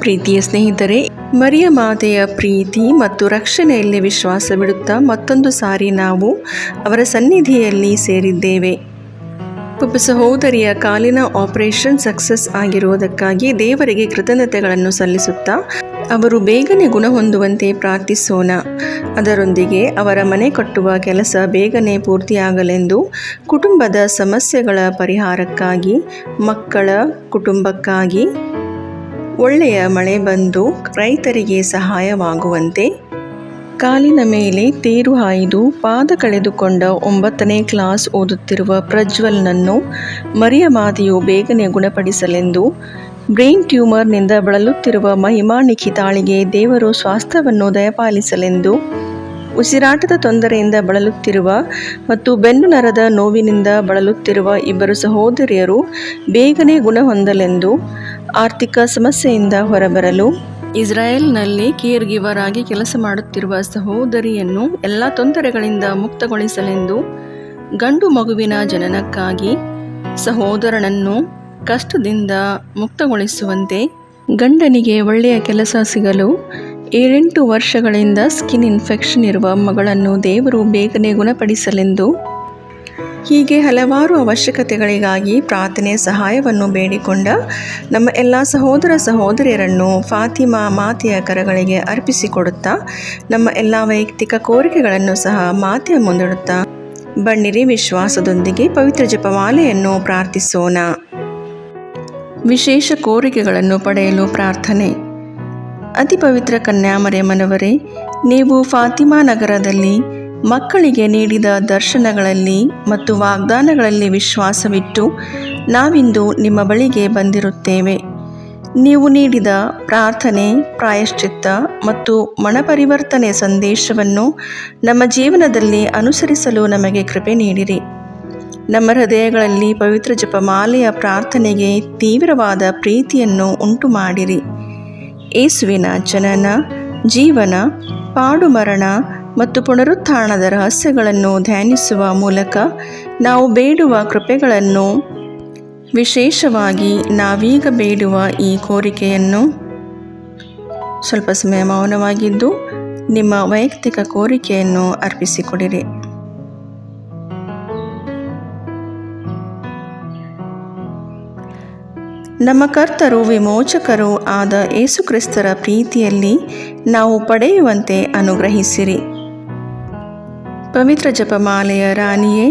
ಪ್ರೀತಿಯ ಸ್ನೇಹಿತರೆ, ಮರಿಯ ಮಾತೆಯ ಪ್ರೀತಿ ಮತ್ತು ರಕ್ಷಣೆಯಲ್ಲಿ ವಿಶ್ವಾಸವಿಡುತ್ತಾ ಮತ್ತೊಂದು ಸಾರಿ ನಾವು ಅವರ ಸನ್ನಿಧಿಯಲ್ಲಿ ಸೇರಿದ್ದೇವೆ. ಒಬ್ಬ ಸಹೋದರಿಯ ಕಾಲಿನ ಆಪರೇಷನ್ ಸಕ್ಸಸ್ ಆಗಿರುವುದಕ್ಕಾಗಿ ದೇವರಿಗೆ ಕೃತಜ್ಞತೆಗಳನ್ನು ಸಲ್ಲಿಸುತ್ತಾ ಅವರು ಬೇಗನೆ ಗುಣ ಹೊಂದುವಂತೆ ಪ್ರಾರ್ಥಿಸೋಣ. ಅದರೊಂದಿಗೆ ಅವರ ಮನೆ ಕಟ್ಟುವ ಕೆಲಸ ಬೇಗನೆ ಪೂರ್ತಿಯಾಗಲೆಂದು, ಕುಟುಂಬದ ಸಮಸ್ಯೆಗಳ ಪರಿಹಾರಕ್ಕಾಗಿ, ಮಕ್ಕಳ ಕುಟುಂಬಕ್ಕಾಗಿ ಒಳ್ಳೆಯ ಮಳೆ ಬಂದು ರೈತರಿಗೆ ಸಹಾಯವಾಗುವಂತೆ, ಕಾಲಿನ ಮೇಲೆ ತೇರು ಹಾಯ್ದು ಪಾದ ಕಳೆದುಕೊಂಡ 9ನೇ ಕ್ಲಾಸ್ ಓದುತ್ತಿರುವ ಪ್ರಜ್ವಲ್ನನ್ನು ಮರಿಯ ಮಾತೆಯು ಬೇಗನೆ ಗುಣಪಡಿಸಲೆಂದು, ಬ್ರೈನ್ ಟ್ಯೂಮರ್ನಿಂದ ಬಳಲುತ್ತಿರುವ ಮಹಿಮಾ ನಿಖಿತಾಳಿಗೆ ದೇವರು ಸ್ವಾಸ್ಥ್ಯವನ್ನು ದಯಪಾಲಿಸಲೆಂದು, ಉಸಿರಾಟದ ತೊಂದರೆಯಿಂದ ಬಳಲುತ್ತಿರುವ ಮತ್ತು ಬೆನ್ನು ನರದ ನೋವಿನಿಂದ ಬಳಲುತ್ತಿರುವ ಇಬ್ಬರು ಸಹೋದರಿಯರು ಬೇಗನೆ ಗುಣ ಹೊಂದಲೆಂದು, ಆರ್ಥಿಕ ಸಮಸ್ಯೆಯಿಂದ ಹೊರಬರಲು, ಇಸ್ರಾಯೇಲ್ನಲ್ಲಿ ಕೇರ್ ಗಿವರ್ ಆಗಿ ಕೆಲಸ ಮಾಡುತ್ತಿರುವ ಸಹೋದರಿಯನ್ನು ಎಲ್ಲ ತೊಂದರೆಗಳಿಂದ ಮುಕ್ತಗೊಳಿಸಲೆಂದು, ಗಂಡು ಮಗುವಿನ ಜನನಕ್ಕಾಗಿ ಸಹೋದರನನ್ನು ಕಷ್ಟದಿಂದ ಮುಕ್ತಗೊಳಿಸುವಂತೆ, ಗಂಡನಿಗೆ ಒಳ್ಳೆಯ ಕೆಲಸ ಸಿಗಲು, 7-8 ವರ್ಷಗಳಿಂದ ಸ್ಕಿನ್ ಇನ್ಫೆಕ್ಷನ್ ಇರುವ ಮಗಳನ್ನು ದೇವರು ಬೇಗನೆ ಗುಣಪಡಿಸಲೆಂದು, ಹೀಗೆ ಹಲವಾರು ಅವಶ್ಯಕತೆಗಳಿಗಾಗಿ ಪ್ರಾರ್ಥನೆ ಸಹಾಯವನ್ನು ಬೇಡಿಕೊಂಡ ನಮ್ಮ ಎಲ್ಲ ಸಹೋದರ ಸಹೋದರಿಯರನ್ನು ಫಾತಿಮಾ ಮಾತೆಯ ಕರಗಳಿಗೆ ಅರ್ಪಿಸಿಕೊಡುತ್ತಾ ನಮ್ಮ ಎಲ್ಲ ವೈಯಕ್ತಿಕ ಕೋರಿಕೆಗಳನ್ನು ಸಹ ಮಾತೆಯ ಮುಂದಿಡುತ್ತಾ ಬನ್ನಿರಿ ವಿಶ್ವಾಸದೊಂದಿಗೆ ಪವಿತ್ರ ಜಪಮಾಲೆಯನ್ನು ಪ್ರಾರ್ಥಿಸೋಣ. ವಿಶೇಷ ಕೋರಿಕೆಗಳನ್ನು ಪಡೆಯಲು ಪ್ರಾರ್ಥನೆ. ಅತಿ ಪವಿತ್ರ ಕನ್ಯಾಮರಿಯಮ್ಮನವರೇ, ನೀವು ಫಾತಿಮಾ ನಗರದಲ್ಲಿ ಮಕ್ಕಳಿಗೆ ನೀಡಿದ ದರ್ಶನಗಳಲ್ಲಿ ಮತ್ತು ವಾಗ್ದಾನಗಳಲ್ಲಿ ವಿಶ್ವಾಸವಿಟ್ಟು ನಾವಿಂದು ನಿಮ್ಮ ಬಳಿಗೆ ಬಂದಿರುತ್ತೇವೆ. ನೀವು ನೀಡಿದ ಪ್ರಾರ್ಥನೆ, ಪ್ರಾಯಶ್ಚಿತ್ತ ಮತ್ತು ಮನಪರಿವರ್ತನೆ ಸಂದೇಶವನ್ನು ನಮ್ಮ ಜೀವನದಲ್ಲಿ ಅನುಸರಿಸಲು ನಮಗೆ ಕೃಪೆ ನೀಡಿರಿ. ನಮ್ಮ ಹೃದಯಗಳಲ್ಲಿ ಪವಿತ್ರ ಜಪಮಾಲೆಯ ಪ್ರಾರ್ಥನೆಗೆ ತೀವ್ರವಾದ ಪ್ರೀತಿಯನ್ನು ಉಂಟು ಮಾಡಿರಿ. ಯೇಸುವಿನ ಜನನ, ಜೀವನ, ಪಾಡು ಮರಣ ಮತ್ತು ಪುನರುತ್ಥಾನದ ರಹಸ್ಯಗಳನ್ನು ಧ್ಯಾನಿಸುವ ಮೂಲಕ ನಾವು ಬೇಡುವ ಕೃಪೆಗಳನ್ನು, ವಿಶೇಷವಾಗಿ ನಾವೀಗ ಬೇಡುವ ಈ ಕೋರಿಕೆಯನ್ನು, ಸ್ವಲ್ಪ ಸಮಯ ಮೌನವಾಗಿದ್ದು ನಿಮ್ಮ ವೈಯಕ್ತಿಕ ಕೋರಿಕೆಯನ್ನು ಅರ್ಪಿಸಿಕೊಡಿರಿ. ನಮ್ಮ ಕರ್ತರು ವಿಮೋಚಕರೂ ಆದ ಯೇಸುಕ್ರಿಸ್ತರ ಪ್ರೀತಿಯಲ್ಲಿ ನಾವು ಪಡೆಯುವಂತೆ ಅನುಗ್ರಹಿಸಿರಿ. ಪವಿತ್ರ ಜಪಮಾಲೆಯ ರಾಣಿಯೇ,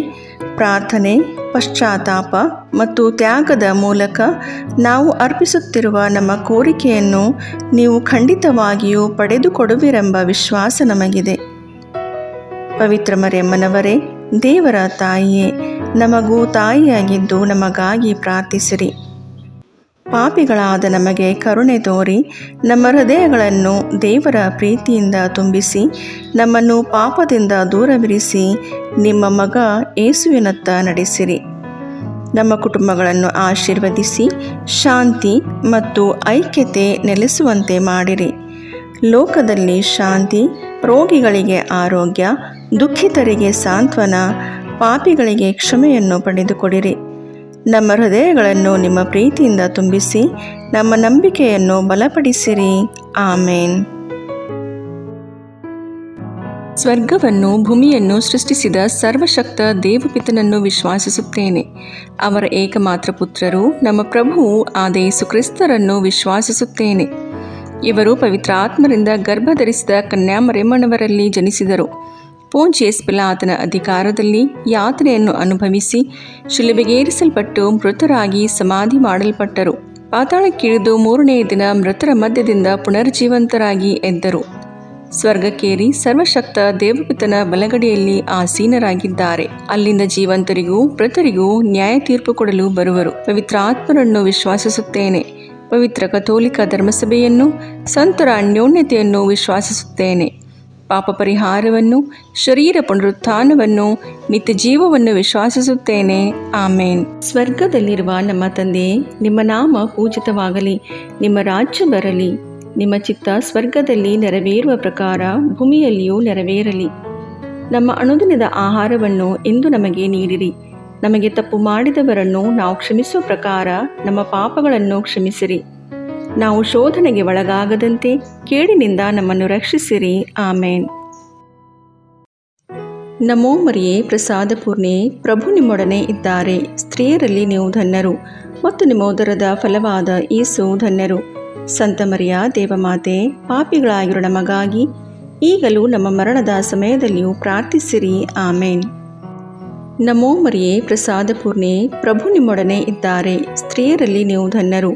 ಪ್ರಾರ್ಥನೆ, ಪಶ್ಚಾತ್ತಾಪ ಮತ್ತು ತ್ಯಾಗದ ಮೂಲಕ ನಾವು ಅರ್ಪಿಸುತ್ತಿರುವ ನಮ್ಮ ಕೋರಿಕೆಯನ್ನು ನೀವು ಖಂಡಿತವಾಗಿಯೂ ಪಡೆದುಕೊಡುವಿರೆಂಬ ವಿಶ್ವಾಸ ನಮಗಿದೆ. ಪವಿತ್ರ ಮರಿಯಮ್ಮನವರೇ, ದೇವರ ತಾಯಿಯೇ, ನಮಗೂ ತಾಯಿಯಾಗಿದ್ದು ನಮಗಾಗಿ ಪ್ರಾರ್ಥಿಸಿರಿ. ಪಾಪಿಗಳಾದ ನಮಗೆ ಕರುಣೆ ತೋರಿ ನಮ್ಮ ಹೃದಯಗಳನ್ನು ದೇವರ ಪ್ರೀತಿಯಿಂದ ತುಂಬಿಸಿ ನಮ್ಮನ್ನು ಪಾಪದಿಂದ ದೂರವಿರಿಸಿ ನಿಮ್ಮ ಮಗ ಯೇಸುವಿನತ್ತ ನಡೆಸಿರಿ. ನಮ್ಮ ಕುಟುಂಬಗಳನ್ನು ಆಶೀರ್ವದಿಸಿ ಶಾಂತಿ ಮತ್ತು ಐಕ್ಯತೆ ನೆಲೆಸುವಂತೆ ಮಾಡಿರಿ. ಲೋಕದಲ್ಲಿ ಶಾಂತಿ, ರೋಗಿಗಳಿಗೆ ಆರೋಗ್ಯ, ದುಃಖಿತರಿಗೆ ಸಾಂತ್ವನ, ಪಾಪಿಗಳಿಗೆ ಕ್ಷಮೆಯನ್ನು ಪಡೆದುಕೊಡಿರಿ. ನಮ್ಮ ಹೃದಯಗಳನ್ನು ನಿಮ್ಮ ಪ್ರೀತಿಯಿಂದ ತುಂಬಿಸಿ ನಮ್ಮ ನಂಬಿಕೆಯನ್ನು ಬಲಪಡಿಸಿರಿ. ಆಮೇನ್. ಸ್ವರ್ಗವನ್ನು ಭೂಮಿಯನ್ನು ಸೃಷ್ಟಿಸಿದ ಸರ್ವಶಕ್ತ ದೇವಪಿತನನ್ನು ವಿಶ್ವಾಸಿಸುತ್ತೇನೆ. ಅವರ ಏಕಮಾತ್ರ ಪುತ್ರರು ನಮ್ಮ ಪ್ರಭುವು ಆದ ಯೇಸು ಕ್ರಿಸ್ತರನ್ನು ವಿಶ್ವಾಸಿಸುತ್ತೇನೆ. ಇವರು ಪವಿತ್ರಾತ್ಮರಿಂದ ಗರ್ಭಧರಿಸಿದ ಕನ್ಯಾಮರಿಯಮ್ಮನವರಲ್ಲಿ ಜನಿಸಿದರು. ಪೋಂಚಿಯಸ್ ಪಿಲಾತನ ಅಧಿಕಾರದಲ್ಲಿ ಯಾತನೆಯನ್ನು ಅನುಭವಿಸಿ ಶಿಲುಬೆಗೇರಿಸಲ್ಪಟ್ಟು ಮೃತರಾಗಿ ಸಮಾಧಿ ಮಾಡಲ್ಪಟ್ಟರು. ಪಾತಾಳಕ್ಕಿಳಿದು 3ನೇ ದಿನ ಮೃತರ ಮಧ್ಯದಿಂದ ಪುನರ್ಜೀವಂತರಾಗಿ ಎದ್ದರು. ಸ್ವರ್ಗಕ್ಕೇರಿ ಸರ್ವಶಕ್ತ ದೇವಪಿತನ ಬಲಗಡೆಯಲ್ಲಿ ಆಸೀನರಾಗಿದ್ದಾರೆ. ಅಲ್ಲಿಂದ ಜೀವಂತರಿಗೂ ಮೃತರಿಗೂ ನ್ಯಾಯ ತೀರ್ಪು ಕೊಡಲು ಬರುವರು. ಪವಿತ್ರಾತ್ಮರನ್ನು ವಿಶ್ವಾಸಿಸುತ್ತೇನೆ. ಪವಿತ್ರ ಕಥೋಲಿಕ ಧರ್ಮಸಭೆಯನ್ನು, ಸಂತರ ಅನ್ಯೋನ್ಯತೆಯನ್ನು ವಿಶ್ವಾಸಿಸುತ್ತೇನೆ. ಪಾಪ ಪರಿಹಾರವನ್ನು, ಶರೀರ ಪುನರುತ್ಥಾನವನ್ನು, ನಿತ್ಯ ಜೀವವನ್ನು ವಿಶ್ವಾಸಿಸುತ್ತೇನೆ. ಆಮೇನ್. ಸ್ವರ್ಗದಲ್ಲಿರುವ ನಮ್ಮ ತಂದೆಯೇ, ನಿಮ್ಮ ನಾಮ ಪೂಜಿತವಾಗಲಿ. ನಿಮ್ಮ ರಾಜ್ಯ ಬರಲಿ. ನಿಮ್ಮ ಚಿತ್ತ ಸ್ವರ್ಗದಲ್ಲಿ ನೆರವೇರುವ ಪ್ರಕಾರ ಭೂಮಿಯಲ್ಲಿಯೂ ನೆರವೇರಲಿ. ನಮ್ಮ ಅನುದಿನದ ಆಹಾರವನ್ನು ಇಂದು ನಮಗೆ ನೀಡಿರಿ. ನಮಗೆ ತಪ್ಪು ಮಾಡಿದವರನ್ನು ನಾವು ಕ್ಷಮಿಸುವ ಪ್ರಕಾರ ನಮ್ಮ ಪಾಪಗಳನ್ನು ಕ್ಷಮಿಸಿರಿ. ನಾವು ಶೋಧನೆಗೆ ಒಳಗಾಗದಂತೆ ಕೇಡಿನಿಂದ ನಮ್ಮನ್ನು ರಕ್ಷಿಸಿರಿ. ಆಮೇನ್. ನಮೋ ಮರಿಯೇ, ಪ್ರಸಾದ ಪೂರ್ಣೆ, ಪ್ರಭು ನಿಮ್ಮೊಡನೆ ಇದ್ದಾರೆ. ಸ್ತ್ರೀಯರಲ್ಲಿ ನೀವು ಧನ್ಯರು ಮತ್ತು ನಿಮ್ಮ ಉದರದ ಫಲವಾದ ಯೇಸು ಧನ್ಯರು. ಸಂತ ಮರಿಯ ದೇವಮಾತೆ, ಪಾಪಿಗಳಾಗಿರೋ ನಮಗಾಗಿ ಈಗಲೂ ನಮ್ಮ ಮರಣದ ಸಮಯದಲ್ಲಿಯೂ ಪ್ರಾರ್ಥಿಸಿರಿ. ಆಮೇನ್. ನಮೋ ಮರಿಯೇ, ಪ್ರಸಾದ ಪೂರ್ಣೆ, ಪ್ರಭು ನಿಮ್ಮೊಡನೆ ಇದ್ದಾರೆ. ಸ್ತ್ರೀಯರಲ್ಲಿ ನೀವು ಧನ್ಯರು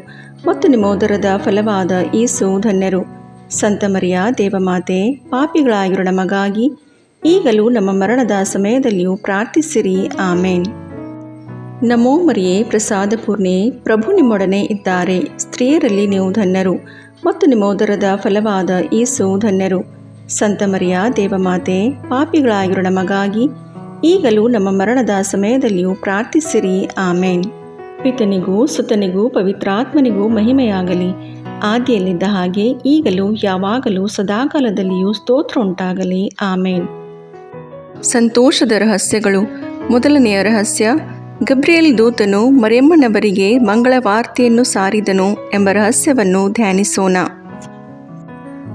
ಮತ್ತು ನಿಮ್ಮ ಉದರದ ಫಲವಾದ ಯೇಸು ಧನ್ಯರು. ಸಂತ ಮರಿಯ ದೇವಮಾತೆ, ಪಾಪಿಗಳಾಗಿರೋ ನಮಗಾಗಿ ಈಗಲೂ ನಮ್ಮ ಮರಣದ ಸಮಯದಲ್ಲಿಯೂ ಪ್ರಾರ್ಥಿಸಿರಿ. ಆಮೇನ್. ನಮೋ ಮರಿಯೇ, ಪ್ರಸಾದ ಪೂರ್ಣೆ, ಪ್ರಭು ನಿಮ್ಮೊಡನೆ ಇದ್ದಾರೆ. ಸ್ತ್ರೀಯರಲ್ಲಿ ನೀವು ಧನ್ಯರು ಮತ್ತು ನಿಮ್ಮ ಉದರದ ಫಲವಾದ ಯೇಸು ಧನ್ಯರು. ಸಂತ ಮರಿಯ ದೇವಮಾತೆ, ಪಾಪಿಗಳಾಗಿರೋ ನಮಗಾಗಿ ಈಗಲೂ ನಮ್ಮ ಮರಣದ ಸಮಯದಲ್ಲಿಯೂ ಪ್ರಾರ್ಥಿಸಿರಿ. ಆಮೇನ್. ಪಿತನಿಗೂ ಸುತನಿಗೂ ಪವಿತ್ರಾತ್ಮನಿಗೂ ಮಹಿಮೆಯಾಗಲಿ, ಆದಿಯಲ್ಲಿದ್ದ ಹಾಗೆ ಈಗಲೂ ಯಾವಾಗಲೂ ಸದಾಕಾಲದಲ್ಲಿಯೂ ಸ್ತೋತ್ರ ಉಂಟಾಗಲಿ. ಆಮೇನ್. ಸಂತೋಷದ ರಹಸ್ಯಗಳು. ಮೊದಲನೆಯ ರಹಸ್ಯ, ಗಬ್ರಿಯೇಲ್ ದೂತನು ಮರಿಯಮ್ಮನವರಿಗೆ ಮಂಗಳ ವಾರ್ತೆಯನ್ನು ಸಾರಿದನು ಎಂಬ ರಹಸ್ಯವನ್ನು ಧ್ಯಾನಿಸೋಣ.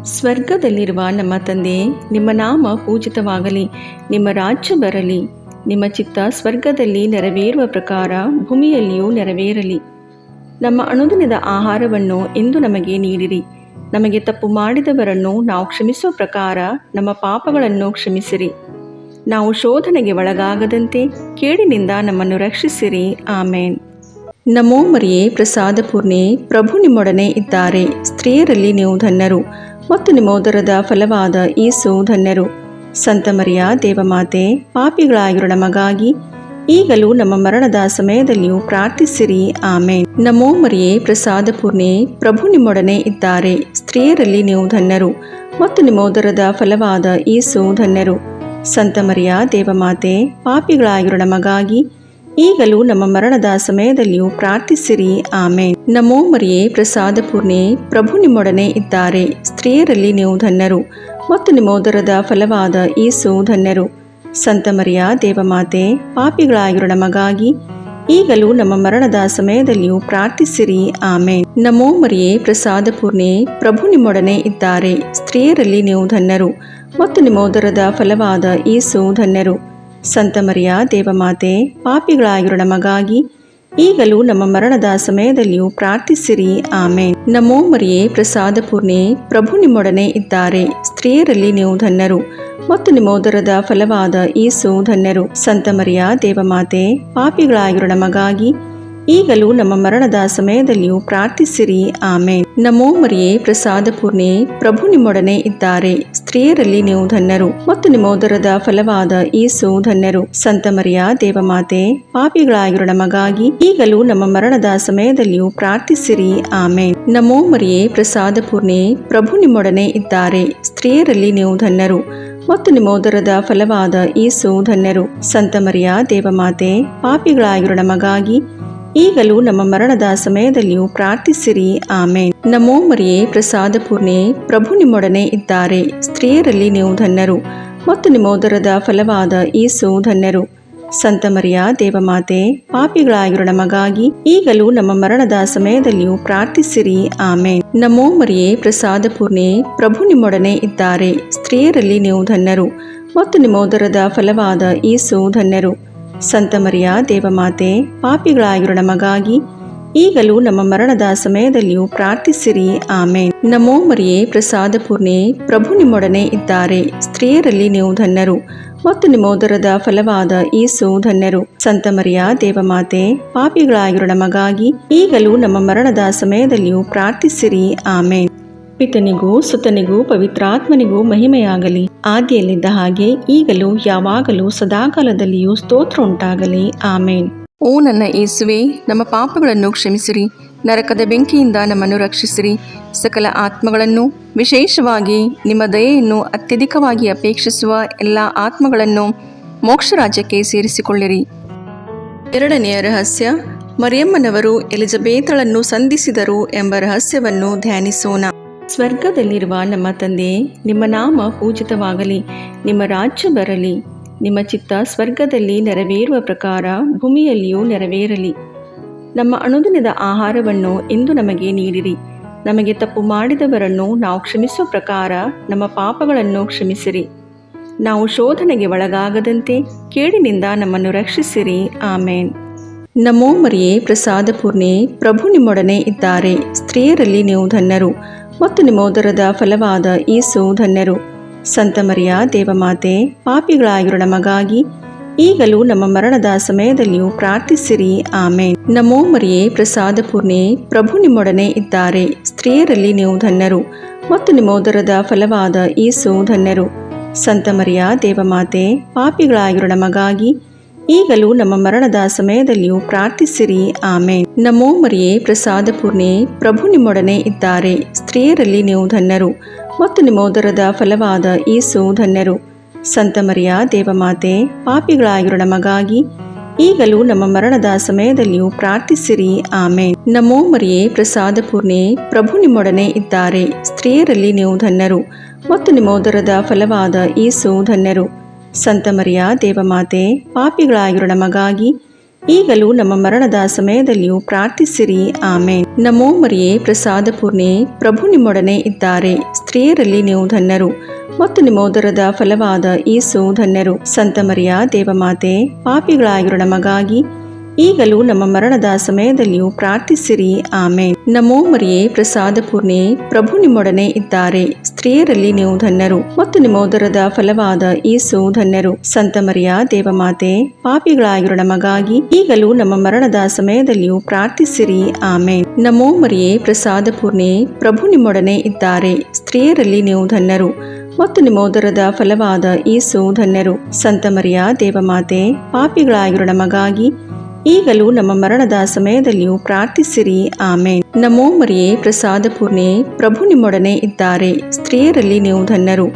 ಸ್ವರ್ಗದಲ್ಲಿರುವ ನಮ್ಮ ತಂದೆಯೇ, ನಿಮ್ಮ ನಾಮ ಪೂಜಿತವಾಗಲಿ, ನಿಮ್ಮ ರಾಜ್ಯ ಬರಲಿ, ನಿಮ್ಮ ಚಿತ್ತ ಸ್ವರ್ಗದಲ್ಲಿ ನೆರವೇರುವ ಪ್ರಕಾರ ಭೂಮಿಯಲ್ಲಿಯೂ ನೆರವೇರಲಿ. ನಮ್ಮ ಅನುದಿನದ ಆಹಾರವನ್ನು ಇಂದು ನಮಗೆ ನೀಡಿರಿ. ನಮಗೆ ತಪ್ಪು ಮಾಡಿದವರನ್ನು ನಾವು ಕ್ಷಮಿಸುವ ಪ್ರಕಾರ ನಮ್ಮ ಪಾಪಗಳನ್ನು ಕ್ಷಮಿಸಿರಿ. ನಾವು ಶೋಧನೆಗೆ ಒಳಗಾಗದಂತೆ ಕೇಡಿನಿಂದ ನಮ್ಮನ್ನು ರಕ್ಷಿಸಿರಿ. ಆಮೇನ್. ನಮೋ ಮರಿಯೇ, ಪ್ರಸಾದ ಪೂರ್ಣೆ, ಪ್ರಭು ನಿಮ್ಮೊಡನೆ ಇದ್ದಾರೆ. ಸ್ತ್ರೀಯರಲ್ಲಿ ನೀವು ಧನ್ಯರು ಮತ್ತು ನಿಮ್ಮ ಉದರದ ಫಲವಾದ ಯೇಸು ಧನ್ಯರು. ಸಂತ ಮರಿಯ ದೇವಮಾತೆ, ಪಾಪಿಗಳಾಗಿರೋ ನಮಗಾಗಿ ಈಗಲೂ ನಮ್ಮ ಮರಣದ ಸಮಯದಲ್ಲಿಯೂ ಪ್ರಾರ್ಥಿಸಿರಿ. ಆಮೇನ್. ನಮೋ ಮರಿಯೇ, ಪ್ರಸಾದ ಪೂರ್ಣೆ, ಪ್ರಭು ನಿಮ್ಮೊಡನೆ ಇದ್ದಾರೆ. ಸ್ತ್ರೀಯರಲ್ಲಿ ನೀವು ಧನ್ಯರು ಮತ್ತು ನಿಮ್ಮ ಉದರದ ಫಲವಾದ ಯೇಸು ಧನ್ಯರು. ಸಂತ ಮರಿಯ ದೇವಮಾತೆ, ಪಾಪಿಗಳಾಗಿರೋ ನಮಗಾಗಿ ಈಗಲೂ ನಮ್ಮ ಮರಣದ ಸಮಯದಲ್ಲಿಯೂ ಪ್ರಾರ್ಥಿಸಿರಿ. ಆಮೇನ್. ನಮೋ ಮರಿಯೇ, ಪ್ರಸಾದ ಪೂರ್ಣೆ, ಪ್ರಭು ನಿಮ್ಮೊಡನೆ ಇದ್ದಾರೆ. ಸ್ತ್ರೀಯರಲ್ಲಿ ನೀವು ಧನ್ಯರು ಮತ್ತು ನಿಮ್ಮ ಉದರದ ಫಲವಾದ ಯೇಸು ಧನ್ಯರು. ಸಂತ ಮರಿಯ ದೇವಮಾತೆ, ಪಾಪಿಗಳಾಗಿರೋ ನಮಗಾಗಿ ಈಗಲೂ ನಮ್ಮ ಮರಣದ ಸಮಯದಲ್ಲಿಯೂ ಪ್ರಾರ್ಥಿಸಿರಿ. ಆಮೇನ್. ನಮೋ ಮರಿಯೇ, ಪ್ರಸಾದ ಪೂರ್ಣೆ, ಪ್ರಭು ನಿಮ್ಮೊಡನೆ ಇದ್ದಾರೆ. ಸ್ತ್ರೀಯರಲ್ಲಿ ನೀವು ಧನ್ಯರು ಮತ್ತು ನಿಮ್ಮ ಉದರದ ಫಲವಾದ ಯೇಸು ಧನ್ಯರು. ಸಂತ ಮರಿಯ ದೇವಮಾತೆ, ಪಾಪಿಗಳಾಗಿರೋ ನಮಗಾಗಿ ಈಗಲೂ ನಮ್ಮ ಮರಣದ ಸಮಯದಲ್ಲಿಯೂ ಪ್ರಾರ್ಥಿಸಿರಿ. ಆಮೇನ್. ನಮೋ ಮರಿಯೇ, ಪ್ರಸಾದ ಪೂರ್ಣೆ, ಪ್ರಭು ನಿಮ್ಮೊಡನೆ ಇದ್ದಾರೆ. ಸ್ತ್ರೀಯರಲ್ಲಿ ನೀವು ಧನ್ಯರು ಮತ್ತು ನಿಮ್ಮ ಉದರದ ಫಲವಾದ ಯೇಸು ಧನ್ಯರು. ಸಂತ ಮರಿಯ ದೇವಮಾತೆ, ಪಾಪಿಗಳಾಗಿರೋ ನಮಗಾಗಿ ಈಗಲೂ ನಮ್ಮ ಮರಣದ ಸಮಯದಲ್ಲಿಯೂ ಪ್ರಾರ್ಥಿಸಿರಿ. ಆಮೇನ್. ನಮೋ ಮರಿಯೇ, ಪ್ರಸಾದ ಪೂರ್ಣೆ, ಪ್ರಭು ನಿಮ್ಮೊಡನೆ ಇದ್ದಾರೆ. ಸ್ತ್ರೀಯರಲ್ಲಿ ನೀವು ಧನ್ಯರು ಮತ್ತು ನಿಮ್ಮ ಉದರದ ಫಲವಾದ ಯೇಸು ಧನ್ಯರು. ಸಂತ ಮರಿಯ ದೇವಮಾತೆ, ಪಾಪಿಗಳಾಗಿರೋ ನಮಗಾಗಿ ಈಗಲೂ ನಮ್ಮ ಮರಣದ ಸಮಯದಲ್ಲಿಯೂ ಪ್ರಾರ್ಥಿಸಿರಿ. ಆಮೇನ್. ನಮೋ ಮರಿಯೇ, ಪ್ರಸಾದ ಪೂರ್ಣೆ, ಪ್ರಭು ನಿಮ್ಮೊಡನೆ ಇದ್ದಾರೆ. ಸ್ತ್ರೀಯರಲ್ಲಿ ನೀವು ಧನ್ಯರು ಮತ್ತು ನಿಮ್ಮ ಉದರದ ಫಲವಾದ ಯೇಸು ಧನ್ಯರು. ಸಂತ ಮರಿಯ ದೇವಮಾತೆ, ಪಾಪಿಗಳಾಗಿರೋ ನಮಗಾಗಿ ಈಗಲೂ ನಮ್ಮ ಮರಣದ ಸಮಯದಲ್ಲಿಯೂ ಪ್ರಾರ್ಥಿಸಿರಿ. ಆಮೇನ್. ನಮೋ ಮರಿಯೇ, ಪ್ರಸಾದ ಪೂರ್ಣೆ, ಪ್ರಭು ನಿಮ್ಮೊಡನೆ ಇದ್ದಾರೆ. ಸ್ತ್ರೀಯರಲ್ಲಿ ನೀವು ಧನ್ಯರು ಮತ್ತು ನಿಮ್ಮ ಉದರದ ಫಲವಾದ ಯೇಸು ಧನ್ಯರು. ಸಂತ ಮರಿಯ ದೇವಮಾತೆ, ಪಾಪಿಗಳಾಗಿರೋ ನಮಗಾಗಿ ಈಗಲೂ ನಮ್ಮ ಮರಣದ ಸಮಯದಲ್ಲಿಯೂ ಪ್ರಾರ್ಥಿಸಿರಿ. ಆಮೇನ್. ನಮೋ ಮರಿಯೇ, ಪ್ರಸಾದ ಪೂರ್ಣೆ, ಪ್ರಭು ನಿಮ್ಮೊಡನೆ ಇದ್ದಾರೆ. ಸ್ತ್ರೀಯರಲ್ಲಿ ನೀವು ಧನ್ಯರು ಮತ್ತು ನಿಮ್ಮ ಉದರದ ಫಲವಾದ ಯೇಸು ಧನ್ಯರು. ಸಂತ ಮರಿಯ ದೇವಮಾತೆ, ಪಾಪಿಗಳಾಗಿರೋ ನಮಗಾಗಿ ಈಗಲೂ ನಮ್ಮ ಮರಣದ ಸಮಯದಲ್ಲಿಯೂ ಪ್ರಾರ್ಥಿಸಿರಿ. ಆಮೇನ್. ನಮೋ ಮರಿಯೇ, ಪ್ರಸಾದ ಪೂರ್ಣೆ, ಪ್ರಭು ನಿಮ್ಮೊಡನೆ ಇದ್ದಾರೆ. ಸ್ತ್ರೀಯರಲ್ಲಿ ನೀವು ಧನ್ಯರು ಮತ್ತು ನಿಮ್ಮ ಉದರದ ಫಲವಾದ ಯೇಸು ಧನ್ಯರು. ಸಂತ ಮರಿಯ ದೇವಮಾತೆ, ಪಾಪಿಗಳಾಗಿರೋ ನಮಗಾಗಿ ಈಗಲೂ ನಮ್ಮ ಮರಣದ ಸಮಯದಲ್ಲಿಯೂ ಪ್ರಾರ್ಥಿಸಿರಿ. ಆಮೇನ್. ಪಿತನಿಗೂ ಸುತನಿಗೂ ಪವಿತ್ರಾತ್ಮನಿಗೂ ಮಹಿಮೆಯಾಗಲಿ, ಆದಿಯಲ್ಲಿದ್ದ ಹಾಗೆ ಈಗಲೂ ಯಾವಾಗಲೂ ಸದಾಕಾಲದಲ್ಲಿಯೂ ಸ್ತೋತ್ರ ಉಂಟಾಗಲಿ. ಆಮೇನ್. ಓ ನನ್ನ ಯೇಸುವೆ, ನಮ್ಮ ಪಾಪಗಳನ್ನು ಕ್ಷಮಿಸಿರಿ, ನರಕದ ಬೆಂಕಿಯಿಂದ ನಮ್ಮನ್ನು ರಕ್ಷಿಸಿರಿ, ಸಕಲ ಆತ್ಮಗಳನ್ನು, ವಿಶೇಷವಾಗಿ ನಿಮ್ಮ ದಯೆಯನ್ನು ಅತ್ಯಧಿಕವಾಗಿ ಅಪೇಕ್ಷಿಸುವ ಎಲ್ಲ ಆತ್ಮಗಳನ್ನು ಮೋಕ್ಷ ರಾಜ್ಯಕ್ಕೆ ಸೇರಿಸಿಕೊಳ್ಳಿರಿ. ಎರಡನೆಯ ರಹಸ್ಯ, ಮರಿಯಮ್ಮನವರು ಎಲಿಜಬೇತಳನ್ನು ಸಂಧಿಸಿದರು ಎಂಬ ರಹಸ್ಯವನ್ನು ಧ್ಯಾನಿಸೋಣ. ಸ್ವರ್ಗದಲ್ಲಿರುವ ನಮ್ಮ ತಂದೆಯೇ, ನಿಮ್ಮ ನಾಮ ಪೂಜಿತವಾಗಲಿ, ನಿಮ್ಮ ರಾಜ್ಯ ಬರಲಿ, ನಿಮ್ಮ ಚಿತ್ತ ಸ್ವರ್ಗದಲ್ಲಿ ನೆರವೇರುವ ಪ್ರಕಾರ ಭೂಮಿಯಲ್ಲಿಯೂ ನೆರವೇರಲಿ. ನಮ್ಮ ಅನುದಿನದ ಆಹಾರವನ್ನು ಇಂದು ನಮಗೆ ನೀಡಿರಿ. ನಮಗೆ ತಪ್ಪು ಮಾಡಿದವರನ್ನು ನಾವು ಕ್ಷಮಿಸುವ ಪ್ರಕಾರ ನಮ್ಮ ಪಾಪಗಳನ್ನು ಕ್ಷಮಿಸಿರಿ. ನಾವು ಶೋಧನೆಗೆ ಒಳಗಾಗದಂತೆ ಕೇಡಿನಿಂದ ನಮ್ಮನ್ನು ರಕ್ಷಿಸಿರಿ. ಆಮೇನ್. ನಮೋ ಮರಿಯೇ, ಪ್ರಸಾದ ಪೂರ್ಣೆ, ಪ್ರಭು ನಿಮ್ಮೊಡನೆ ಇದ್ದಾರೆ. ಸ್ತ್ರೀಯರಲ್ಲಿ ನೀವು ಧನ್ಯರು ಮತ್ತು ನಿಮ್ಮ ಉದರದ ಫಲವಾದ ಯೇಸು ಧನ್ಯರು. ಸಂತ ಮರಿಯ ದೇವಮಾತೆ, ಪಾಪಿಗಳಾಗಿರೋ ನಮಗಾಗಿ ಈಗಲೂ ನಮ್ಮ ಮರಣದ ಸಮಯದಲ್ಲಿಯೂ ಪ್ರಾರ್ಥಿಸಿರಿ. ಆಮೇನ್. ನಮೋ ಮರಿಯೇ, ಪ್ರಸಾದ ಪೂರ್ಣೆ, ಪ್ರಭು ನಿಮ್ಮೊಡನೆ ಇದ್ದಾರೆ. ಸ್ತ್ರೀಯರಲ್ಲಿ ನೀವು ಧನ್ಯರು ಮತ್ತು ನಿಮ್ಮ ಉದರದ ಫಲವಾದ ಯೇಸು ಧನ್ಯರು. ಸಂತ ಮರಿಯ ದೇವಮಾತೆ, ಪಾಪಿಗಳಾಗಿರೋ ನಮಗಾಗಿ ಈಗಲೂ ನಮ್ಮ ಮರಣದ ಸಮಯದಲ್ಲಿಯೂ ಪ್ರಾರ್ಥಿಸಿರಿ. ಆಮೇನ್. ನಮೋ ಮರಿಯೇ, ಪ್ರಸಾದ ಪೂರ್ಣೆ, ಪ್ರಭು ನಿಮ್ಮೊಡನೆ ಇದ್ದಾರೆ. ಸ್ತ್ರೀಯರಲ್ಲಿ ನೀವು ಧನ್ಯರು ಮತ್ತು ನಿಮ್ಮ ಉದರದ ಫಲವಾದ ಯೇಸು ಧನ್ಯರು. ಸಂತ ಮರಿಯ ದೇವಮಾತೆ, ಪಾಪಿಗಳಾಗಿರೋ ನಮಗಾಗಿ ಈಗಲೂ ನಮ್ಮ ಮರಣದ ಸಮಯದಲ್ಲಿಯೂ ಪ್ರಾರ್ಥಿಸಿರಿ. ಆಮೇನ್. ನಮೋ ಮರಿಯೇ, ಪ್ರಸಾದ ಪೂರ್ಣೆ, ಪ್ರಭು ನಿಮ್ಮೊಡನೆ ಇದ್ದಾರೆ. ಸ್ತ್ರೀಯರಲ್ಲಿ ನೀವು ಧನ್ಯರು ಮತ್ತು ನಿಮ್ಮ ಉದರದ ಫಲವಾದ ಯೇಸು ಧನ್ಯರು. ಸಂತ ಮರಿಯ ದೇವಮಾತೆ, ಪಾಪಿಗಳಾಗಿರೋ ನಮಗಾಗಿ ಈಗಲೂ ನಮ್ಮ ಮರಣದ ಸಮಯದಲ್ಲಿಯೂ ಪ್ರಾರ್ಥಿಸಿರಿ. ಆಮೇನ್. ನಮೋ ಮರಿಯೇ, ಪ್ರಸಾದ ಪೂರ್ಣೆ, ಪ್ರಭು ನಿಮ್ಮೊಡನೆ ಇದ್ದಾರೆ. ಸ್ತ್ರೀಯರಲ್ಲಿ ನೀವು ಧನ್ಯರು ಮತ್ತು ನಿಮ್ಮ ಉದರದ ಫಲವಾದ ಯೇಸು ಧನ್ಯರು. ಸಂತ ಮರಿಯ ದೇವಮಾತೆ, ಪಾಪಿಗಳಾಗಿರೋ ನಮಗಾಗಿ ಈಗಲೂ ನಮ್ಮ ಮರಣದ ಸಮಯದಲ್ಲಿಯೂ ಪ್ರಾರ್ಥಿಸಿರಿ. ಆಮೇನ್. ನಮೋ ಮರಿಯೇ, ಪ್ರಸಾದ ಪೂರ್ಣೆ, ಪ್ರಭು ನಿಮ್ಮೊಡನೆ ಇದ್ದಾರೆ. ಸ್ತ್ರೀಯರಲ್ಲಿ ನೀವು ಧನ್ಯರು ಮತ್ತು ನಿಮ್ಮ ಉದರದ ಫಲವಾದ ಯೇಸು ಧನ್ಯರು. ಸಂತ ಮರಿಯ ದೇವಮಾತೆ, ಪಾಪಿಗಳಾಗಿರೋ ನಮಗಾಗಿ ಈಗಲೂ ನಮ್ಮ ಮರಣದ ಸಮಯದಲ್ಲಿಯೂ ಪ್ರಾರ್ಥಿಸಿರಿ. ಆಮೇನ್. ನಮೋ ಮರಿಯೇ, ಪ್ರಸಾದ ಪೂರ್ಣೆ, ಪ್ರಭು ನಿಮ್ಮೊಡನೆ ಇದ್ದಾರೆ. ಸ್ತ್ರೀಯರಲ್ಲಿ ನೀವು ಧನ್ಯರು ಮತ್ತು ನಿಮ್ಮ ಉದರದ ಫಲವಾದ ಯೇಸು ಧನ್ಯರು. ಸಂತ ಮರಿಯ ದೇವಮಾತೆ, ಪಾಪಿಗಳಾಗಿರೋ ನಮಗಾಗಿ ಈಗಲೂ ನಮ್ಮ ಮರಣದ ಸಮಯದಲ್ಲಿಯೂ ಪ್ರಾರ್ಥಿಸಿರಿ. ಆಮೇನ್. ನಮೋ ಮರಿಯೇ, ಪ್ರಸಾದ ಪೂರ್ಣೆ, ಪ್ರಭು ನಿಮ್ಮೊಡನೆ ಇದ್ದಾರೆ. ಸ್ತ್ರೀಯರಲ್ಲಿ ನೀವು ಧನ್ಯರು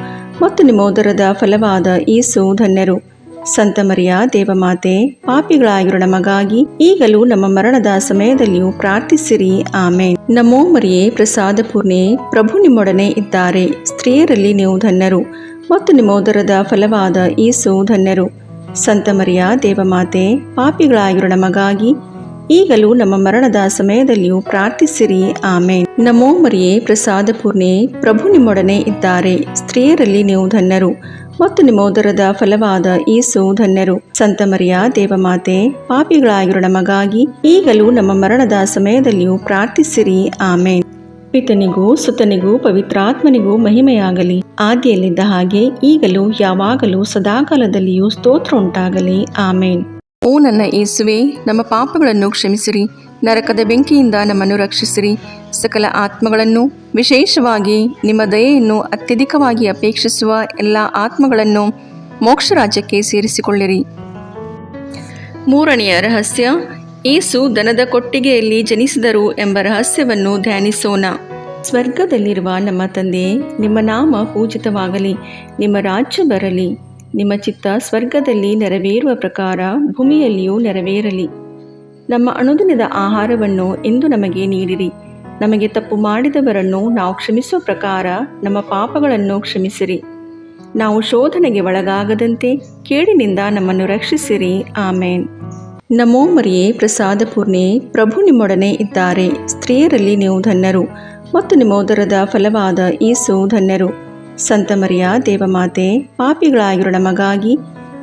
ಮತ್ತು ನಿಮ್ಮ ಉದರದ ಫಲವಾದ ಯೇಸು ಧನ್ಯರು. ಸಂತ ಮರಿಯ ದೇವಮಾತೆ, ಪಾಪಿಗಳಾಗಿರೋ ನಮಗಾಗಿ ಈಗಲೂ ನಮ್ಮ ಮರಣದ ಸಮಯದಲ್ಲಿಯೂ ಪ್ರಾರ್ಥಿಸಿರಿ. ಆಮೇನ್. ನಮೋ ಮರಿಯೇ, ಪ್ರಸಾದ ಪೂರ್ಣೆ, ಪ್ರಭು ನಿಮ್ಮೊಡನೆ ಇದ್ದಾರೆ. ಸ್ತ್ರೀಯರಲ್ಲಿ ನೀವು ಧನ್ಯರು ಮತ್ತು ನಿಮ್ಮ ಉದರದ ಫಲವಾದ ಯೇಸು ಧನ್ಯರು. ಸಂತ ಮರಿಯ ದೇವಮಾತೆ, ಪಾಪಿಗಳಾಗಿರೋ ನಮಗಾಗಿ ಈಗಲೂ ನಮ್ಮ ಮರಣದ ಸಮಯದಲ್ಲಿಯೂ ಪ್ರಾರ್ಥಿಸಿರಿ. ಆಮೇನ್. ನಮೋ ಮರಿಯೇ, ಪ್ರಸಾದ ಪೂರ್ಣೆ, ಪ್ರಭು ನಿಮ್ಮೊಡನೆ ಇದ್ದಾರೆ. ಸ್ತ್ರೀಯರಲ್ಲಿ ನೀವು ಧನ್ಯರು ಮತ್ತು ನಿಮ್ಮ ಉದರದ ಫಲವಾದ ಯೇಸು ಧನ್ಯರು. ಸಂತ ಮರಿಯ ದೇವಮಾತೆ, ಪಾಪಿಗಳಾಗಿರೋ ನಮಗಾಗಿ ಈಗಲೂ ನಮ್ಮ ಮರಣದ ಸಮಯದಲ್ಲಿಯೂ ಪ್ರಾರ್ಥಿಸಿರಿ. ಆಮೇನ್. ಪಿತನಿಗೂ ಸುತನಿಗೂ ಪವಿತ್ರಾತ್ಮನಿಗೂ ಮಹಿಮೆಯಾಗಲಿ, ಆದಿಯಲ್ಲಿದ್ದ ಹಾಗೆ ಈಗಲೂ ಯಾವಾಗಲೂ ಸದಾಕಾಲದಲ್ಲಿಯೂ ಸ್ತೋತ್ರ ಉಂಟಾಗಲಿ. ಆಮೇನ್. ಓ ನನ್ನ ಯೇಸುವೆ, ನಮ್ಮ ಪಾಪಗಳನ್ನು ಕ್ಷಮಿಸಿರಿ, ನರಕದ ಬೆಂಕಿಯಿಂದ ನಮ್ಮನ್ನು ರಕ್ಷಿಸಿರಿ, ಸಕಲ ಆತ್ಮಗಳನ್ನು, ವಿಶೇಷವಾಗಿ ನಿಮ್ಮ ದಯೆಯನ್ನು ಅತ್ಯಧಿಕವಾಗಿ ಅಪೇಕ್ಷಿಸುವ ಎಲ್ಲ ಆತ್ಮಗಳನ್ನು ಮೋಕ್ಷ ರಾಜ್ಯಕ್ಕೆ ಸೇರಿಸಿಕೊಳ್ಳಿರಿ. ಮೂರನೆಯ ರಹಸ್ಯ, ಯೇಸು ದನದ ಕೊಟ್ಟಿಗೆಯಲ್ಲಿ ಜನಿಸಿದರು ಎಂಬ ರಹಸ್ಯವನ್ನು ಧ್ಯಾನಿಸೋಣ. ಸ್ವರ್ಗದಲ್ಲಿರುವ ನಮ್ಮ ತಂದೆಯೇ, ನಿಮ್ಮ ನಾಮ ಪೂಜಿತವಾಗಲಿ, ನಿಮ್ಮ ರಾಜ್ಯ ಬರಲಿ, ನಿಮ್ಮ ಚಿತ್ತ ಸ್ವರ್ಗದಲ್ಲಿ ನೆರವೇರುವ ಪ್ರಕಾರ ಭೂಮಿಯಲ್ಲಿಯೂ ನೆರವೇರಲಿ. ನಮ್ಮ ಅನುದಿನದ ಆಹಾರವನ್ನು ಇಂದು ನಮಗೆ ನೀಡಿರಿ. ನಮಗೆ ತಪ್ಪು ಮಾಡಿದವರನ್ನು ನಾವು ಕ್ಷಮಿಸುವ ಪ್ರಕಾರ ನಮ್ಮ ಪಾಪಗಳನ್ನು ಕ್ಷಮಿಸಿರಿ. ನಾವು ಶೋಧನೆಗೆ ಒಳಗಾಗದಂತೆ ಕೇಡಿನಿಂದ ನಮ್ಮನ್ನು ರಕ್ಷಿಸಿರಿ. ಆಮೇನ್. ನಮೋ ಮರಿಯೇ, ಪ್ರಸಾದ ಪೂರ್ಣೆ, ಪ್ರಭು ನಿಮ್ಮೊಡನೆ ಇದ್ದಾರೆ. ಸ್ತ್ರೀಯರಲ್ಲಿ ನೀವು ಧನ್ಯರು ಮತ್ತು ನಿಮ್ಮ ಉದರದ ಫಲವಾದ ಯೇಸು ಧನ್ಯರು. ಸಂತ ಮರಿಯ ದೇವಮಾತೆ, ಪಾಪಿಗಳಾಗಿರೋ ನಮಗಾಗಿ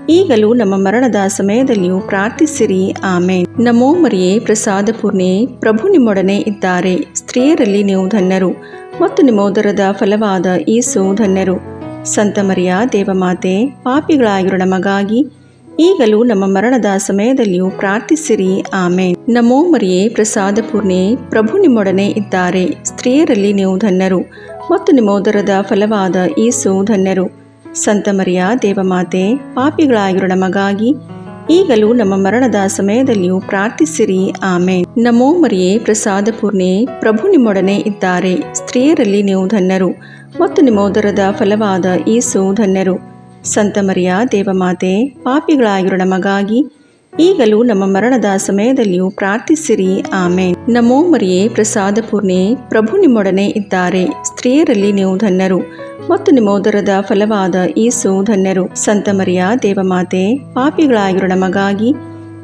ಈಗಲೂ ನಮ್ಮ ಮರಣದ ಸಮಯದಲ್ಲಿಯೂ ಪ್ರಾರ್ಥಿಸಿರಿ. ಆಮೇನ್. ನಮೋ ಮರಿಯೇ, ಪ್ರಸಾದ ಪೂರ್ಣೆ, ಪ್ರಭು ನಿಮ್ಮೊಡನೆ ಇದ್ದಾರೆ. ಸ್ತ್ರೀಯರಲ್ಲಿ ನೀವು ಧನ್ಯರು ಮತ್ತು ನಿಮ್ಮ ಉದರದ ಫಲವಾದ ಯೇಸು ಧನ್ಯರು. ಸಂತ ಮರಿಯ ದೇವಮಾತೆ, ಪಾಪಿಗಳಾಗಿರೋ ನಮಗಾಗಿ ಈಗಲೂ ನಮ್ಮ ಮರಣದ ಸಮಯದಲ್ಲಿಯೂ ಪ್ರಾರ್ಥಿಸಿರಿ. ಆಮೇನ್. ನಮೋ ಮರಿಯೇ, ಪ್ರಸಾದ ಪೂರ್ಣೆ, ಪ್ರಭು ನಿಮ್ಮೊಡನೆ ಇದ್ದಾರೆ. ಸ್ತ್ರೀಯರಲ್ಲಿ ನೀವು ಧನ್ಯರು ಮತ್ತು ನಿಮ್ಮ ಉದರದ ಫಲವಾದ ಯೇಸು ಧನ್ಯರು. ಸಂತ ಮರಿಯ ದೇವಮಾತೆ, ಪಾಪಿಗಳಾಗಿರೋ ನಮಗಾಗಿ ಈಗಲೂ ನಮ್ಮ ಮರಣದ ಸಮಯದಲ್ಲಿಯೂ ಪ್ರಾರ್ಥಿಸಿರಿ. ಆಮೇನ್. ನಮೋ ಮರಿಯೇ, ಪ್ರಸಾದ ಪೂರ್ಣೆ, ಪ್ರಭು ನಿಮ್ಮೊಡನೆ ಇದ್ದಾರೆ. ಸ್ತ್ರೀಯರಲ್ಲಿ ನೀವು ಧನ್ಯರು ಮತ್ತು ನಿಮ್ಮ ಉದರದ ಫಲವಾದ ಯೇಸು ಧನ್ಯರು. ಸಂತ ಮರಿಯ ದೇವಮಾತೆ, ಪಾಪಿಗಳಾಗಿರೋ ನಮಗಾಗಿ ಈಗಲೂ ನಮ್ಮ ಮರಣದ ಸಮಯದಲ್ಲಿಯೂ ಪ್ರಾರ್ಥಿಸಿರಿ. ಆಮೇನ್. ನಮೋ ಮರಿಯೇ, ಪ್ರಸಾದ ಪೂರ್ಣೆ, ಪ್ರಭು ನಿಮ್ಮೊಡನೆ ಇದ್ದಾರೆ. ಸ್ತ್ರೀಯರಲ್ಲಿ ನೀವು ಧನ್ಯರು ಮತ್ತು ನಿಮ್ಮ ಉದರದ ಫಲವಾದ ಯೇಸು ಧನ್ಯರು. ಸಂತ ಮರಿಯ ದೇವಮಾತೆ, ಪಾಪಿಗಳಾಗಿರೋ ನಮಗಾಗಿ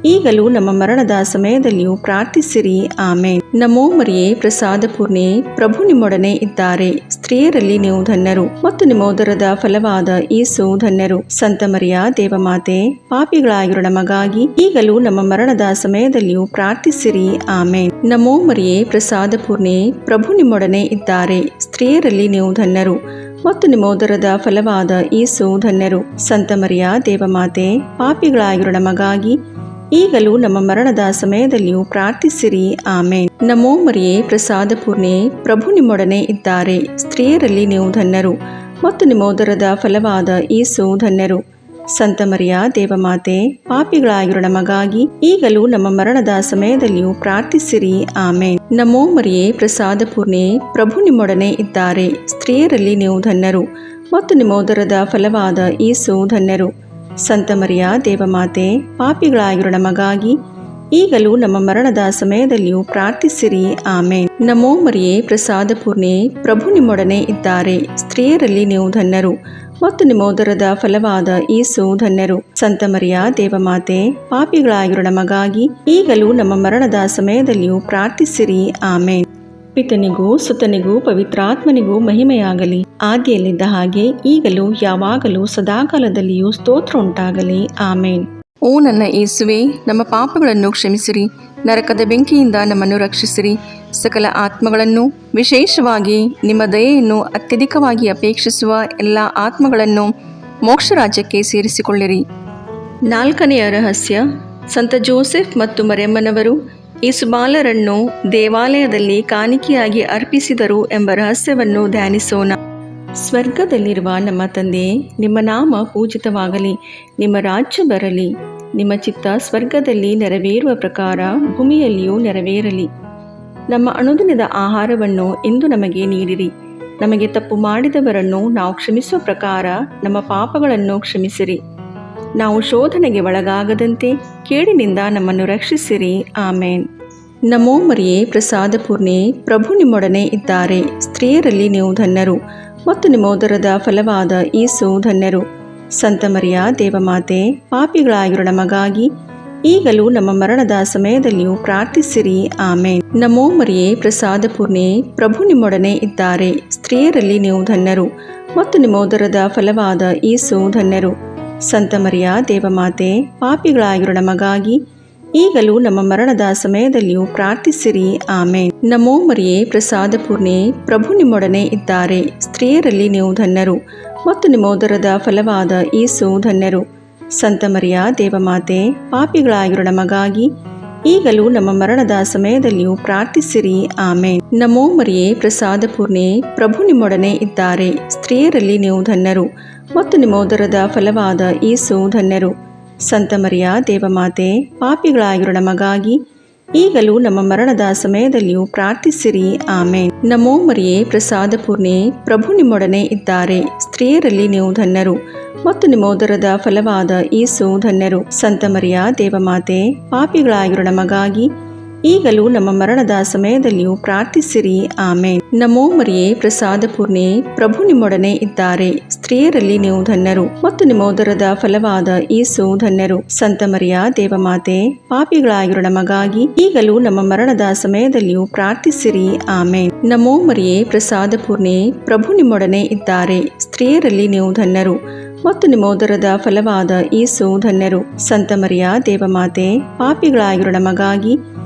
ಈಗಲೂ ನಮ್ಮ ಮರಣದ ಸಮಯದಲ್ಲಿಯೂ ಪ್ರಾರ್ಥಿಸಿರಿ. ಆಮೇನ್. ನಮೋ ಮರಿಯೇ, ಪ್ರಸಾದ ಪೂರ್ಣೆ, ಪ್ರಭು ನಿಮ್ಮೊಡನೆ ಇದ್ದಾರೆ. ಸ್ತ್ರೀಯರಲ್ಲಿ ನೀವು ಧನ್ಯರು ಮತ್ತು ನಿಮ್ಮ ಉದರದ ಫಲವಾದ ಯೇಸು ಧನ್ಯರು. ಸಂತ ಮರಿಯ ದೇವಮಾತೆ, ಪಾಪಿಗಳಾಗಿರೋ ನಮಗಾಗಿ ಈಗಲೂ ನಮ್ಮ ಮರಣದ ಸಮಯದಲ್ಲಿಯೂ ಪ್ರಾರ್ಥಿಸಿರಿ. ಆಮೇನ್. ನಮೋ ಮರಿಯೇ, ಪ್ರಸಾದ ಪೂರ್ಣೆ, ಪ್ರಭು ನಿಮ್ಮೊಡನೆ ಇದ್ದಾರೆ. ಸ್ತ್ರೀಯರಲ್ಲಿ ನೀವು ಧನ್ಯರು ಮತ್ತು ನಿಮ್ಮ ಉದರದ ಫಲವಾದ ಯೇಸು ಧನ್ಯರು. ಸಂತ ಮರಿಯ ದೇವಮಾತೆ, ಪಾಪಿಗಳಾಗಿರೋ ನಮಗಾಗಿ ಈಗಲೂ ನಮ್ಮ ಮರಣದ ಸಮಯದಲ್ಲಿಯೂ ಪ್ರಾರ್ಥಿಸಿರಿ. ಆಮೇನ್. ನಮೋ ಮರಿಯೇ, ಪ್ರಸಾದ ಪೂರ್ಣೆ, ಪ್ರಭು ನಿಮ್ಮೊಡನೆ ಇದ್ದಾರೆ. ಸ್ತ್ರೀಯರಲ್ಲಿ ನೀವು ಧನ್ಯರು ಮತ್ತು ನಿಮ್ಮ ಉದರದ ಫಲವಾದ ಯೇಸು ಧನ್ಯರು. ಸಂತ ಮರಿಯ ದೇವಮಾತೆ, ಪಾಪಿಗಳಾಗಿರೋ ನಮಗಾಗಿ ಈಗಲೂ ನಮ್ಮ ಮರಣದ ಸಮಯದಲ್ಲಿಯೂ ಪ್ರಾರ್ಥಿಸಿರಿ. ಆಮೇನ್. ನಮೋ ಮರಿಯೇ, ಪ್ರಸಾದ ಪೂರ್ಣೆ, ಪ್ರಭು ನಿಮ್ಮೊಡನೆ ಇದ್ದಾರೆ. ಸ್ತ್ರೀಯರಲ್ಲಿ ನೀವು ಧನ್ಯರು ಮತ್ತು ನಿಮ್ಮ ಉದರದ ಫಲವಾದ ಯೇಸು ಧನ್ಯರು. ಸಂತ ಮರಿಯ ದೇವಮಾತೆ, ಪಾಪಿಗಳಾಗಿರೋ ನಮಗಾಗಿ ಈಗಲೂ ನಮ್ಮ ಮರಣದ ಸಮಯದಲ್ಲಿಯೂ ಪ್ರಾರ್ಥಿಸಿರಿ. ಆಮೇನ್. ನಮೋ ಮರಿಯೇ, ಪ್ರಸಾದ ಪೂರ್ಣೆ, ಪ್ರಭು ನಿಮ್ಮೊಡನೆ ಇದ್ದಾರೆ. ಸ್ತ್ರೀಯರಲ್ಲಿ ನೀವು ಧನ್ಯರು ಮತ್ತು ನಿಮ್ಮ ಉದರದ ಫಲವಾದ ಯೇಸು ಧನ್ಯರು. ಸಂತ ಮರಿಯ ದೇವಮಾತೆ, ಪಾಪಿಗಳಾಗಿರೋ ನಮಗಾಗಿ ಈಗಲೂ ನಮ್ಮ ಮರಣದ ಸಮಯದಲ್ಲಿಯೂ ಪ್ರಾರ್ಥಿಸಿರಿ. ಆಮೇನ್. ಪಿತನಿಗೂ ಸುತನಿಗೂ ಪವಿತ್ರಾತ್ಮನಿಗೂ ಮಹಿಮೆಯಾಗಲಿ, ಆದಿಯಲ್ಲಿದ್ದ ಹಾಗೆ ಈಗಲೂ ಯಾವಾಗಲೂ ಸದಾಕಾಲದಲ್ಲಿಯೂ ಸ್ತೋತ್ರ ಉಂಟಾಗಲಿ. ಆಮೇನ್. ಓ ನನ್ನ ಯೇಸುವೆ, ನಮ್ಮ ಪಾಪಗಳನ್ನು ಕ್ಷಮಿಸಿರಿ, ನರಕದ ಬೆಂಕಿಯಿಂದ ನಮ್ಮನ್ನು ರಕ್ಷಿಸಿರಿ, ಸಕಲ ಆತ್ಮಗಳನ್ನು, ವಿಶೇಷವಾಗಿ ನಿಮ್ಮ ದಯೆಯನ್ನು ಅತ್ಯಧಿಕವಾಗಿ ಅಪೇಕ್ಷಿಸುವ ಎಲ್ಲ ಆತ್ಮಗಳನ್ನು ಮೋಕ್ಷ ರಾಜ್ಯಕ್ಕೆ ಸೇರಿಸಿಕೊಳ್ಳಿರಿ. 4ನೆಯ ರಹಸ್ಯ, ಸಂತ ಜೋಸೆಫ್ ಮತ್ತು ಮರಿಯಮ್ಮನವರು ಯೇಸುಬಾಲರನ್ನು ದೇವಾಲಯದಲ್ಲಿ ಕಾಣಿಕೆಯಾಗಿ ಅರ್ಪಿಸಿದರು ಎಂಬ ರಹಸ್ಯವನ್ನು ಧ್ಯಾನಿಸೋಣ. ಸ್ವರ್ಗದಲ್ಲಿರುವ ನಮ್ಮ ತಂದೆಯೇ, ನಿಮ್ಮ ನಾಮ ಪೂಜಿತವಾಗಲಿ, ನಿಮ್ಮ ರಾಜ್ಯ ಬರಲಿ, ನಿಮ್ಮ ಚಿತ್ತ ಸ್ವರ್ಗದಲ್ಲಿ ನೆರವೇರುವ ಪ್ರಕಾರ ಭೂಮಿಯಲ್ಲಿಯೂ ನೆರವೇರಲಿ. ನಮ್ಮ ಅನುದಿನದ ಆಹಾರವನ್ನು ಇಂದು ನಮಗೆ ನೀಡಿರಿ. ನಮಗೆ ತಪ್ಪು ಮಾಡಿದವರನ್ನು ನಾವು ಕ್ಷಮಿಸುವ ಪ್ರಕಾರ ನಮ್ಮ ಪಾಪಗಳನ್ನು ಕ್ಷಮಿಸಿರಿ. ನಾವು ಶೋಧನೆಗೆ ಒಳಗಾಗದಂತೆ ಕೇಡಿನಿಂದ ನಮ್ಮನ್ನು ರಕ್ಷಿಸಿರಿ. ಆಮೇನ್. ನಮೋ ಮರಿಯೇ, ಪ್ರಸಾದ ಪೂರ್ಣೆ, ಪ್ರಭು ನಿಮ್ಮೊಡನೆ ಇದ್ದಾರೆ. ಸ್ತ್ರೀಯರಲ್ಲಿ ನೀವು ಧನ್ಯರು ಮತ್ತು ನಿಮ್ಮ ಉದರದ ಫಲವಾದ ಯೇಸು ಧನ್ಯರು. ಸಂತ ಮರಿಯ ದೇವಮಾತೆ, ಪಾಪಿಗಳಾಗಿರೋ ನಮಗಾಗಿ ಈಗಲೂ ನಮ್ಮ ಮರಣದ ಸಮಯದಲ್ಲಿಯೂ ಪ್ರಾರ್ಥಿಸಿರಿ. ಆಮೇನ್. ನಮೋ ಮರಿಯೇ, ಪ್ರಸಾದ ಪೂರ್ಣೆ, ಪ್ರಭು ನಿಮ್ಮೊಡನೆ ಇದ್ದಾರೆ. ಸ್ತ್ರೀಯರಲ್ಲಿ ನೀವು ಧನ್ಯರು ಮತ್ತು ನಿಮ್ಮ ಉದರದ ಫಲವಾದ ಯೇಸು ಧನ್ಯರು. ಸಂತ ಮರಿಯ ದೇವಮಾತೆ, ಪಾಪಿಗಳಾಗಿರೋ ನಮಗಾಗಿ ಈಗಲೂ ನಮ್ಮ ಮರಣದ ಸಮಯದಲ್ಲಿಯೂ ಪ್ರಾರ್ಥಿಸಿರಿ. ಆಮೇನ್. ನಮೋ ಮರಿಯೇ, ಪ್ರಸಾದ ಪೂರ್ಣೆ, ಪ್ರಭು ನಿಮ್ಮೊಡನೆ ಇದ್ದಾರೆ. ಸ್ತ್ರೀಯರಲ್ಲಿ ನೀವು ಧನ್ಯರು ಮತ್ತು ನಿಮ್ಮ ಉದರದ ಫಲವಾದ ಯೇಸು ಧನ್ಯರು. ಸಂತ ಮರಿಯ ದೇವಮಾತೆ, ಪಾಪಿಗಳಾಗಿರೋ ನಮಗಾಗಿ ಈಗಲೂ ನಮ್ಮ ಮರಣದ ಸಮಯದಲ್ಲಿಯೂ ಪ್ರಾರ್ಥಿಸಿರಿ. ಆಮೇನ್. ನಮೋ ಮರಿಯೇ, ಪ್ರಸಾದ ಪೂರ್ಣೆ, ಪ್ರಭು ನಿಮ್ಮೊಡನೆ ಇದ್ದಾರೆ. ಸ್ತ್ರೀಯರಲ್ಲಿ ನೀವು ಧನ್ಯರು ಮತ್ತು ನಿಮ್ಮ ಉದರದ ಫಲವಾದ ಯೇಸು ಧನ್ಯರು. ಸಂತ ಮರಿಯ ದೇವಮಾತೆ, ಪಾಪಿಗಳಾಗಿರೋ ನಮಗಾಗಿ ಈಗಲೂ ನಮ್ಮ ಮರಣದ ಸಮಯದಲ್ಲಿಯೂ ಪ್ರಾರ್ಥಿಸಿರಿ. ಆಮೇನ್. ನಮೋ ಮರಿಯೇ, ಪ್ರಸಾದ ಪೂರ್ಣೆ, ಪ್ರಭು ನಿಮ್ಮೊಡನೆ ಇದ್ದಾರೆ. ಸ್ತ್ರೀಯರಲ್ಲಿ ನೀವು ಧನ್ಯರು ಮತ್ತು ನಿಮ್ಮ ಉದರದ ಫಲವಾದ ಯೇಸು ಧನ್ಯರು. ಸಂತ ಮರಿಯ ದೇವಮಾತೆ, ಪಾಪಿಗಳಾಗಿರೋ ನಮಗಾಗಿ ಈಗಲೂ ನಮ್ಮ ಮರಣದ ಸಮಯದಲ್ಲಿಯೂ ಪ್ರಾರ್ಥಿಸಿರಿ. ಆಮೇನ್. ನಮೋ ಮರಿಯೇ, ಪ್ರಸಾದ ಪೂರ್ಣೆ, ಪ್ರಭು ನಿಮ್ಮೊಡನೆ ಇದ್ದಾರೆ. ಸ್ತ್ರೀಯರಲ್ಲಿ ನೀವು ಧನ್ಯರು ಮತ್ತು ನಿಮ್ಮ ಉದರದ ಫಲವಾದ ಯೇಸು ಧನ್ಯರು. ಸಂತ ಮರಿಯ ದೇವಮಾತೆ, ಪಾಪಿಗಳಾಗಿರೋ ನಮಗಾಗಿ ಈಗಲೂ ನಮ್ಮ ಮರಣದ ಸಮಯದಲ್ಲಿಯೂ ಪ್ರಾರ್ಥಿಸಿರಿ. ಆಮೇನ್. ನಮೋ ಮರಿಯೇ, ಪ್ರಸಾದ ಪೂರ್ಣೆ, ಪ್ರಭು ನಿಮ್ಮೊಡನೆ ಇದ್ದಾರೆ. ಸ್ತ್ರೀಯರಲ್ಲಿ ನೀವು ಧನ್ಯರು ಮತ್ತು ನಿಮ್ಮ ಉದರದ ಫಲವಾದ ಯೇಸು ಧನ್ಯರು. ಸಂತ ಮರಿಯ ದೇವಮಾತೆ, ಪಾಪಿಗಳಾಗಿರೋ ನಮಗಾಗಿ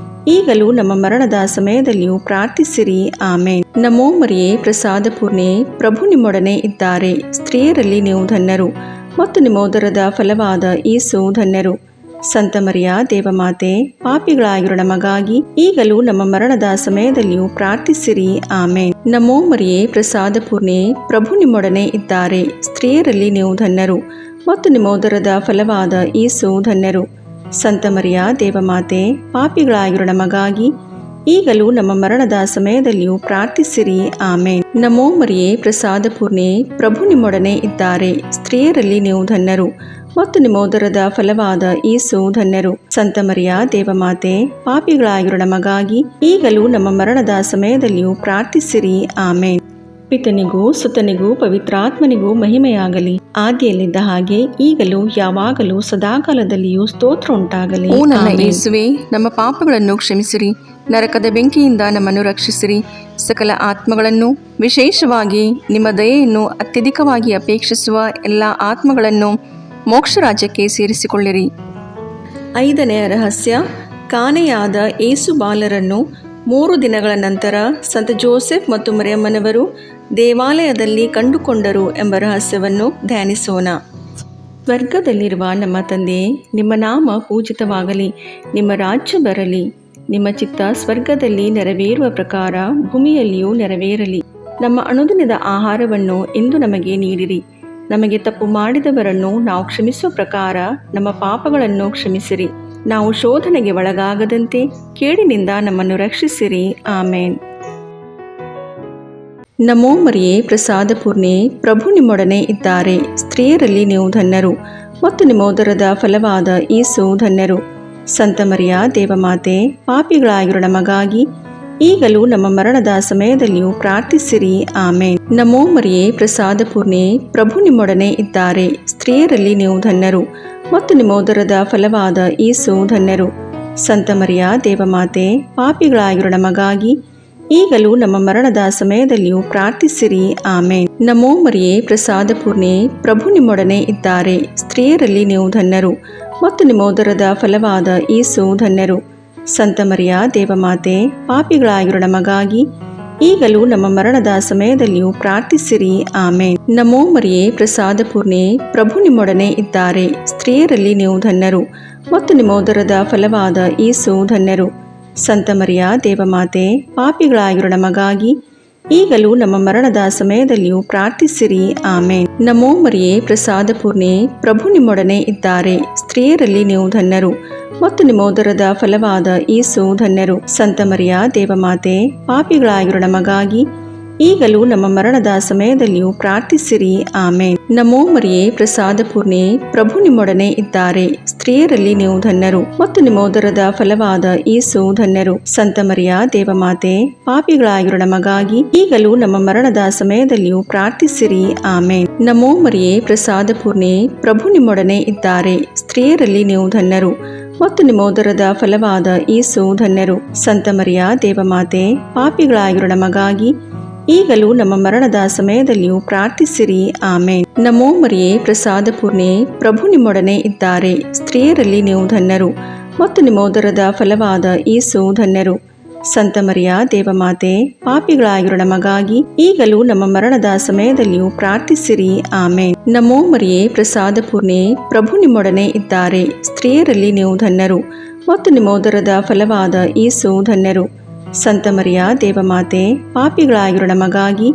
ಈಗಲೂ ನಮ್ಮ ಮರಣದ ಸಮಯದಲ್ಲಿಯೂ ಪ್ರಾರ್ಥಿಸಿರಿ. ಆಮೇನ್. ನಮೋ ಮರಿಯೇ, ಪ್ರಸಾದ ಪೂರ್ಣೆ, ಪ್ರಭು ನಿಮ್ಮೊಡನೆ ಇದ್ದಾರೆ. ಸ್ತ್ರೀಯರಲ್ಲಿ ನೀವು ಧನ್ಯರು ಮತ್ತು ನಿಮ್ಮ ಉದರದ ಫಲವಾದ ಯೇಸು ಧನ್ಯರು. ಸಂತ ಮರಿಯ ದೇವಮಾತೆ, ಪಾಪಿಗಳಾಗಿರೋ ನಮಗಾಗಿ ಈಗಲೂ ನಮ್ಮ ಮರಣದ ಸಮಯದಲ್ಲಿಯೂ ಪ್ರಾರ್ಥಿಸಿರಿ. ಆಮೇನ್. ನಮೋ ಮರಿಯೇ, ಪ್ರಸಾದ ಪೂರ್ಣೆ, ಪ್ರಭು ನಿಮ್ಮೊಡನೆ ಇದ್ದಾರೆ. ಸ್ತ್ರೀಯರಲ್ಲಿ ನೀವು ಧನ್ಯರು ಮತ್ತು ನಿಮ್ಮ ಉದರದ ಫಲವಾದ ಯೇಸು ಧನ್ಯರು. ಸಂತ ಮರಿಯ ದೇವಮಾತೆ, ಪಾಪಿಗಳಾಗಿರೋ ನಮಗಾಗಿ ಈಗಲೂ ನಮ್ಮ ಮರಣದ ಸಮಯದಲ್ಲಿಯೂ ಪ್ರಾರ್ಥಿಸಿರಿ. ಆಮೇನ್. ನಮೋ ಮರಿಯೇ, ಪ್ರಸಾದ ಪೂರ್ಣೆ, ಪ್ರಭು ನಿಮ್ಮೊಡನೆ ಇದ್ದಾರೆ. ಸ್ತ್ರೀಯರಲ್ಲಿ ನೀವು ಧನ್ಯರು ಮತ್ತು ನಿಮ್ಮ ಉದರದ ಫಲವಾದ ಯೇಸು ಧನ್ಯರು. ಸಂತ ಮರಿಯ ದೇವಮಾತೆ, ಪಾಪಿಗಳಾಗಿರೋ ನಮಗಾಗಿ ಈಗಲೂ ನಮ್ಮ ಮರಣದ ಸಮಯದಲ್ಲಿಯೂ ಪ್ರಾರ್ಥಿಸಿರಿ. ಆಮೇನ್. ಪಿತನಿಗೂ ಸುತನಿಗೂ ಪವಿತ್ರಾತ್ಮನಿಗೂ ಮಹಿಮೆಯಾಗಲಿ, ಆದಿಯಲ್ಲಿದ್ದ ಹಾಗೆ ಈಗಲೂ ಯಾವಾಗಲೂ ಸದಾಕಾಲದಲ್ಲಿಯೂ ಸ್ತೋತ್ರ ಉಂಟಾಗಲಿ. ಓ ನನ್ನ ಯೇಸುವೆ, ನಮ್ಮ ಪಾಪಗಳನ್ನು ಕ್ಷಮಿಸಿರಿ, ನರಕದ ಬೆಂಕಿಯಿಂದ ನಮ್ಮನ್ನು ರಕ್ಷಿಸಿರಿ, ಸಕಲ ಆತ್ಮಗಳನ್ನು, ವಿಶೇಷವಾಗಿ ನಿಮ್ಮ ದಯೆಯನ್ನು ಅತ್ಯಧಿಕವಾಗಿ ಅಪೇಕ್ಷಿಸುವ ಎಲ್ಲ ಆತ್ಮಗಳನ್ನು ಮೋಕ್ಷ ರಾಜ್ಯಕ್ಕೆ ಸೇರಿಸಿಕೊಳ್ಳಿರಿ. 5ನೆಯ ರಹಸ್ಯ, ಕಾಣೆಯಾದ ಏಸು ಬಾಲರನ್ನು 3 ದಿನಗಳ ನಂತರ ಸಂತ ಜೋಸೆಫ್ ಮತ್ತು ಮರಿಯಮ್ಮನವರು ದೇವಾಲಯದಲ್ಲಿ ಕಂಡುಕೊಂಡರು ಎಂಬ ರಹಸ್ಯವನ್ನು ಧ್ಯಾನಿಸೋಣ. ಸ್ವರ್ಗದಲ್ಲಿರುವ ನಮ್ಮ ತಂದೆಯೇ, ನಿಮ್ಮ ನಾಮ ಪೂಜಿತವಾಗಲಿ, ನಿಮ್ಮ ರಾಜ್ಯ ಬರಲಿ, ನಿಮ್ಮ ಚಿತ್ತ ಸ್ವರ್ಗದಲ್ಲಿ ನೆರವೇರುವ ಪ್ರಕಾರ ಭೂಮಿಯಲ್ಲಿಯೂ ನೆರವೇರಲಿ. ನಮ್ಮ ಅನುದಿನದ ಆಹಾರವನ್ನು ಇಂದು ನಮಗೆ ನೀಡಿರಿ. ನಮಗೆ ತಪ್ಪು ಮಾಡಿದವರನ್ನು ನಾವು ಕ್ಷಮಿಸುವ ಪ್ರಕಾರ ನಮ್ಮ ಪಾಪಗಳನ್ನು ಕ್ಷಮಿಸಿರಿ. ನಾವು ಶೋಧನೆಗೆ ಒಳಗಾಗದಂತೆ ಕೇಡಿನಿಂದ ನಮ್ಮನ್ನು ರಕ್ಷಿಸಿರಿ. ಆಮೇನ್. ನಮೋ ಮರಿಯೇ, ಪ್ರಸಾದ ಪೂರ್ಣೆ, ಪ್ರಭು ನಿಮ್ಮೊಡನೆ ಇದ್ದಾರೆ. ಸ್ತ್ರೀಯರಲ್ಲಿ ನೀವು ಧನ್ಯರು ಮತ್ತು ನಿಮ್ಮ ಉದರದ ಫಲವಾದ ಯೇಸು ಧನ್ಯರು. ಸಂತ ಮರಿಯ ದೇವಮಾತೆ, ಪಾಪಿಗಳಾಗಿರೋ ನಮಗಾಗಿ ಈಗಲೂ ನಮ್ಮ ಮರಣದ ಸಮಯದಲ್ಲಿಯೂ ಪ್ರಾರ್ಥಿಸಿರಿ. ಆಮೇನ್. ನಮೋ ಮರಿಯೇ, ಪ್ರಸಾದ ಪೂರ್ಣೆ, ಪ್ರಭು ನಿಮ್ಮೊಡನೆ ಇದ್ದಾರೆ. ಸ್ತ್ರೀಯರಲ್ಲಿ ನೀವು ಧನ್ಯರು ಮತ್ತು ನಿಮ್ಮ ಉದರದ ಫಲವಾದ ಯೇಸು ಧನ್ಯರು. ಸಂತ ಮರಿಯ ದೇವಮಾತೆ, ಪಾಪಿಗಳಾಗಿರೋ ನಮಗಾಗಿ ಈಗಲೂ ನಮ್ಮ ಮರಣದ ಸಮಯದಲ್ಲಿಯೂ ಪ್ರಾರ್ಥಿಸಿರಿ. ಆಮೇನ್. ನಮೋ ಮರಿಯೇ, ಪ್ರಸಾದ ಪೂರ್ಣೆ, ಪ್ರಭು ನಿಮ್ಮೊಡನೆ ಇದ್ದಾರೆ. ಸ್ತ್ರೀಯರಲ್ಲಿ ನೀವು ಧನ್ಯರು ಮತ್ತು ನಿಮ್ಮ ಉದರದ ಫಲವಾದ ಯೇಸು ಧನ್ಯರು. ಸಂತ ಮರಿಯ ದೇವಮಾತೆ, ಪಾಪಿಗಳಾಗಿರೋ ನಮಗಾಗಿ ಈಗಲೂ ನಮ್ಮ ಮರಣದ ಸಮಯದಲ್ಲಿಯೂ ಪ್ರಾರ್ಥಿಸಿರಿ. ಆಮೇನ್. ನಮೋ ಮರಿಯೇ, ಪ್ರಸಾದ ಪೂರ್ಣೆ, ಪ್ರಭು ನಿಮ್ಮೊಡನೆ ಇದ್ದಾರೆ. ಸ್ತ್ರೀಯರಲ್ಲಿ ನೀವು ಧನ್ಯರು ಮತ್ತು ನಿಮ್ಮ ಉದರದ ಫಲವಾದ ಯೇಸು ಧನ್ಯರು. ಸಂತ ಮರಿಯ ದೇವಮಾತೆ, ಪಾಪಿಗಳಾಗಿರೋ ನಮಗಾಗಿ ಈಗಲೂ ನಮ್ಮ ಮರಣದ ಸಮಯದಲ್ಲಿಯೂ ಪ್ರಾರ್ಥಿಸಿರಿ. ಆಮೇನ್. ನಮೋ ಮರಿಯೇ, ಪ್ರಸಾದ ಪೂರ್ಣೆ, ಪ್ರಭು ನಿಮ್ಮೊಡನೆ ಇದ್ದಾರೆ. ಸ್ತ್ರೀಯರಲ್ಲಿ ನೀವು ಧನ್ಯರು ಮತ್ತು ನಿಮ್ಮ ಉದರದ ಫಲವಾದ ಯೇಸು ಧನ್ಯರು. ಸಂತ ಮರಿಯ ದೇವಮಾತೆ, ಪಾಪಿಗಳಾಗಿರೋ ನಮಗಾಗಿ ಈಗಲೂ ನಮ್ಮ ಮರಣದ ಸಮಯದಲ್ಲಿಯೂ ಪ್ರಾರ್ಥಿಸಿರಿ. ಆಮೇನ್. ನಮೋ ಮರಿಯೇ, ಪ್ರಸಾದ ಪೂರ್ಣೆ, ಪ್ರಭು ನಿಮ್ಮೊಡನೆ ಇದ್ದಾರೆ. ಸ್ತ್ರೀಯರಲ್ಲಿ ನೀವು ಧನ್ಯರು ಮತ್ತು ನಿಮ್ಮ ಉದರದ ಫಲವಾದ ಯೇಸು ಧನ್ಯರು. ಸಂತ ಮರಿಯ ದೇವಮಾತೆ, ಪಾಪಿಗಳಾಗಿರೋ ನಮಗಾಗಿ ಈಗಲೂ ನಮ್ಮ ಮರಣದ ಸಮಯದಲ್ಲಿಯೂ ಪ್ರಾರ್ಥಿಸಿರಿ. ಆಮೇನ್. ನಮೋ ಮರಿಯೇ, ಪ್ರಸಾದ ಪೂರ್ಣೆ, ಪ್ರಭು ನಿಮ್ಮೊಡನೆ ಇದ್ದಾರೆ. ಸ್ತ್ರೀಯರಲ್ಲಿ ನೀವು ಧನ್ಯರು ಮತ್ತು ನಿಮ್ಮ ಉದರದ ಫಲವಾದ ಯೇಸು ಧನ್ಯರು. ಸಂತ ಮರಿಯ ದೇವಮಾತೆ, ಪಾಪಿಗಳಾಗಿರೋ ನಮಗಾಗಿ ಈಗಲೂ ನಮ್ಮ ಮರಣದ ಸಮಯದಲ್ಲಿಯೂ ಪ್ರಾರ್ಥಿಸಿರಿ. ಆಮೇನ್. ನಮೋ ಮರಿಯೇ, ಪ್ರಸಾದ ಪೂರ್ಣೆ, ಪ್ರಭು ನಿಮ್ಮೊಡನೆ ಇದ್ದಾರೆ. ಸ್ತ್ರೀಯರಲ್ಲಿ ನೀವು ಧನ್ಯರು ಮತ್ತು ನಿಮ್ಮ ಉದರದ ಫಲವಾದ ಯೇಸು ಧನ್ಯರು. ಸಂತ ಮರಿಯ ದೇವಮಾತೆ, ಪಾಪಿಗಳಾಗಿರೋ ನಮಗಾಗಿ ಈಗಲೂ ನಮ್ಮ ಮರಣದ ಸಮಯದಲ್ಲಿಯೂ ಪ್ರಾರ್ಥಿಸಿರಿ. ಆಮೇನ್. ನಮೋ ಮರಿಯೇ, ಪ್ರಸಾದ ಪೂರ್ಣೆ, ಪ್ರಭು ನಿಮ್ಮೊಡನೆ ಇದ್ದಾರೆ. ಸ್ತ್ರೀಯರಲ್ಲಿ ನೀವು ಧನ್ಯರು ಮತ್ತು ನಿಮ್ಮ ಉದರದ ಫಲವಾದ ಯೇಸು ಧನ್ಯರು. ಸಂತ ಮರಿಯ ದೇವಮಾತೆ, ಪಾಪಿಗಳಾಗಿರೋ ನಮಗಾಗಿ